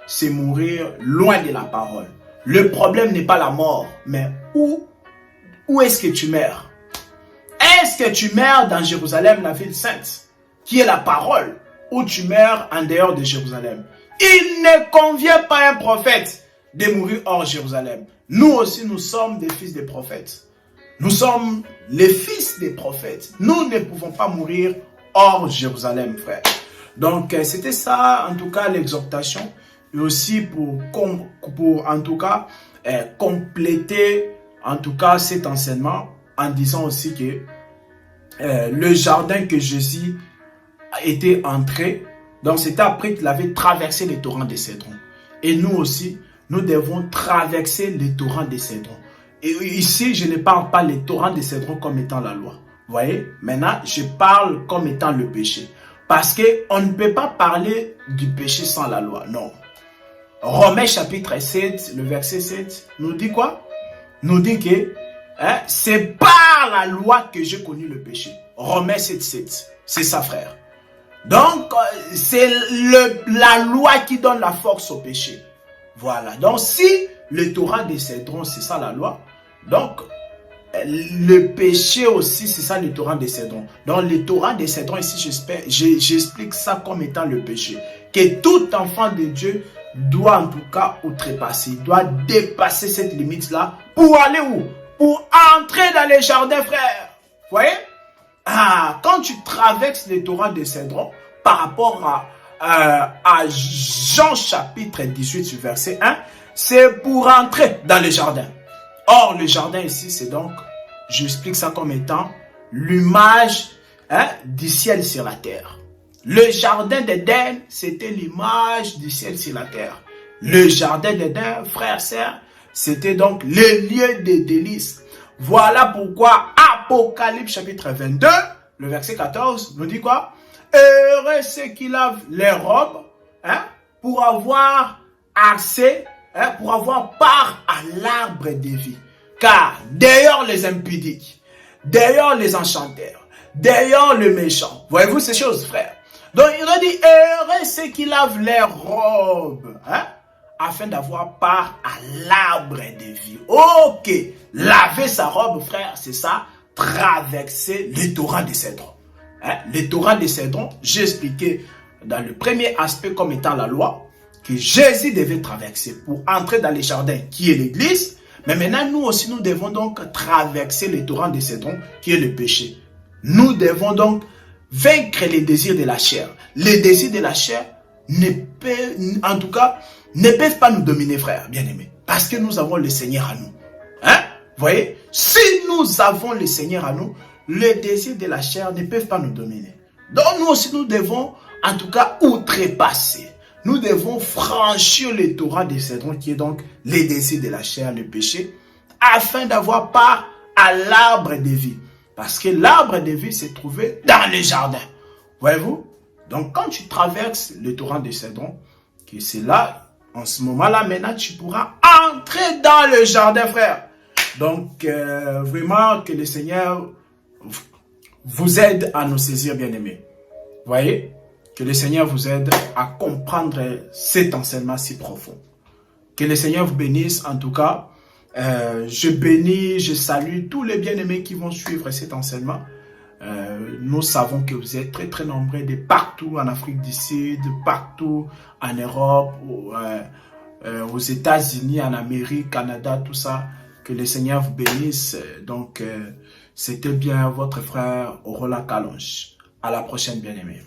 C'est mourir loin de la parole. Le problème n'est pas la mort, mais où est-ce que tu meurs? Est-ce que tu meurs dans Jérusalem, la ville sainte, qui est la parole? ou tu meurs en dehors de Jérusalem. Il ne convient pas à un prophète de mourir hors Jérusalem. Nous aussi, nous sommes des fils des prophètes. Nous sommes les fils des prophètes. Nous ne pouvons pas mourir hors Jérusalem, frère. Donc, c'était ça, en tout cas, l'exhortation. Et aussi pour en tout cas, compléter, en tout cas, cet enseignement en disant aussi que le jardin que Jésus était entré, donc c'était après qu'il avait traversé les torrents de Cédron. Et nous aussi, nous devons traverser les torrents de Cédron. Et ici, je ne parle pas les torrents de Cédron comme étant la loi. Vous voyez? Maintenant, je parle comme étant le péché. Parce qu'on ne peut pas parler du péché sans la loi. Non. Romains chapitre 7, le verset 7, nous dit quoi? Nous dit que c'est par la loi que j'ai connu le péché. Romains 7, 7. C'est ça, frère. Donc, c'est la loi qui donne la force au péché. Voilà. Donc, si le torrent de Cédron, c'est ça la loi, donc, le péché aussi, c'est ça le torrent de Cédron. Donc, le torrent de Cédron, ici, j'explique ça comme étant le péché. Que tout enfant de Dieu doit en tout cas outrepasser, doit dépasser cette limite-là pour aller où? Pour entrer dans les jardins, frère. Vous voyez? Quand tu traverses les torrents de Cédron, par rapport à Jean chapitre 18, verset 1, c'est pour entrer dans les jardins. Or, le jardin ici, c'est donc, j'explique ça comme étant l'image du ciel sur la terre. Le jardin d'Éden, c'était l'image du ciel sur la terre. Le jardin d'Éden, frères, sœurs, c'était donc le lieu de délices. Voilà pourquoi Apocalypse chapitre 22, le verset 14, nous dit quoi? Heureux ceux qui lavent les robes pour avoir accès, pour avoir part à l'arbre de vie. Car d'ailleurs les impudiques, d'ailleurs les enchanteurs, d'ailleurs les méchants. Voyez-vous ces choses, frères? Donc il a dit heureux ceux qui lavent les robes, afin d'avoir part à l'arbre de vie. Ok, laver sa robe, frère, c'est ça, traverser le torrent de Cédron. Le torrent de Cédron, j'ai expliqué dans le premier aspect comme étant la loi, que Jésus devait traverser pour entrer dans les jardins, qui est l'église. Mais maintenant, nous aussi, nous devons donc traverser le torrent de Cédron, qui est le péché. Nous devons donc vaincre les désirs de la chair. Les désirs de la chair ne peuvent pas nous dominer, frère, bien-aimés. Parce que nous avons le Seigneur à nous. Vous voyez? Si nous avons le Seigneur à nous, les désirs de la chair ne peuvent pas nous dominer. Donc nous aussi, nous devons en tout cas outrepasser. Nous devons franchir le torrent de Cédron, qui est donc les désirs de la chair, le péché, afin d'avoir part à l'arbre de vie. Parce que l'arbre de vie s'est trouvé dans le jardin. Voyez-vous? Donc quand tu traverses le torrent de Cédron, que c'est là, en ce moment-là, maintenant, tu pourras entrer dans le jardin, frère. Donc, vraiment, que le Seigneur vous aide à nous saisir, bien-aimés. Voyez? Que le Seigneur vous aide à comprendre cet enseignement si profond. Que le Seigneur vous bénisse, en tout cas. Je bénis, je salue tous les bien-aimés qui vont suivre cet enseignement. Nous savons que vous êtes très très nombreux de partout en Afrique du Sud, partout en Europe, aux États-Unis, en Amérique, Canada, tout ça. Que le Seigneur vous bénisse. Donc, c'était bien votre frère Orola Kalonge. À la prochaine, bien-aimés.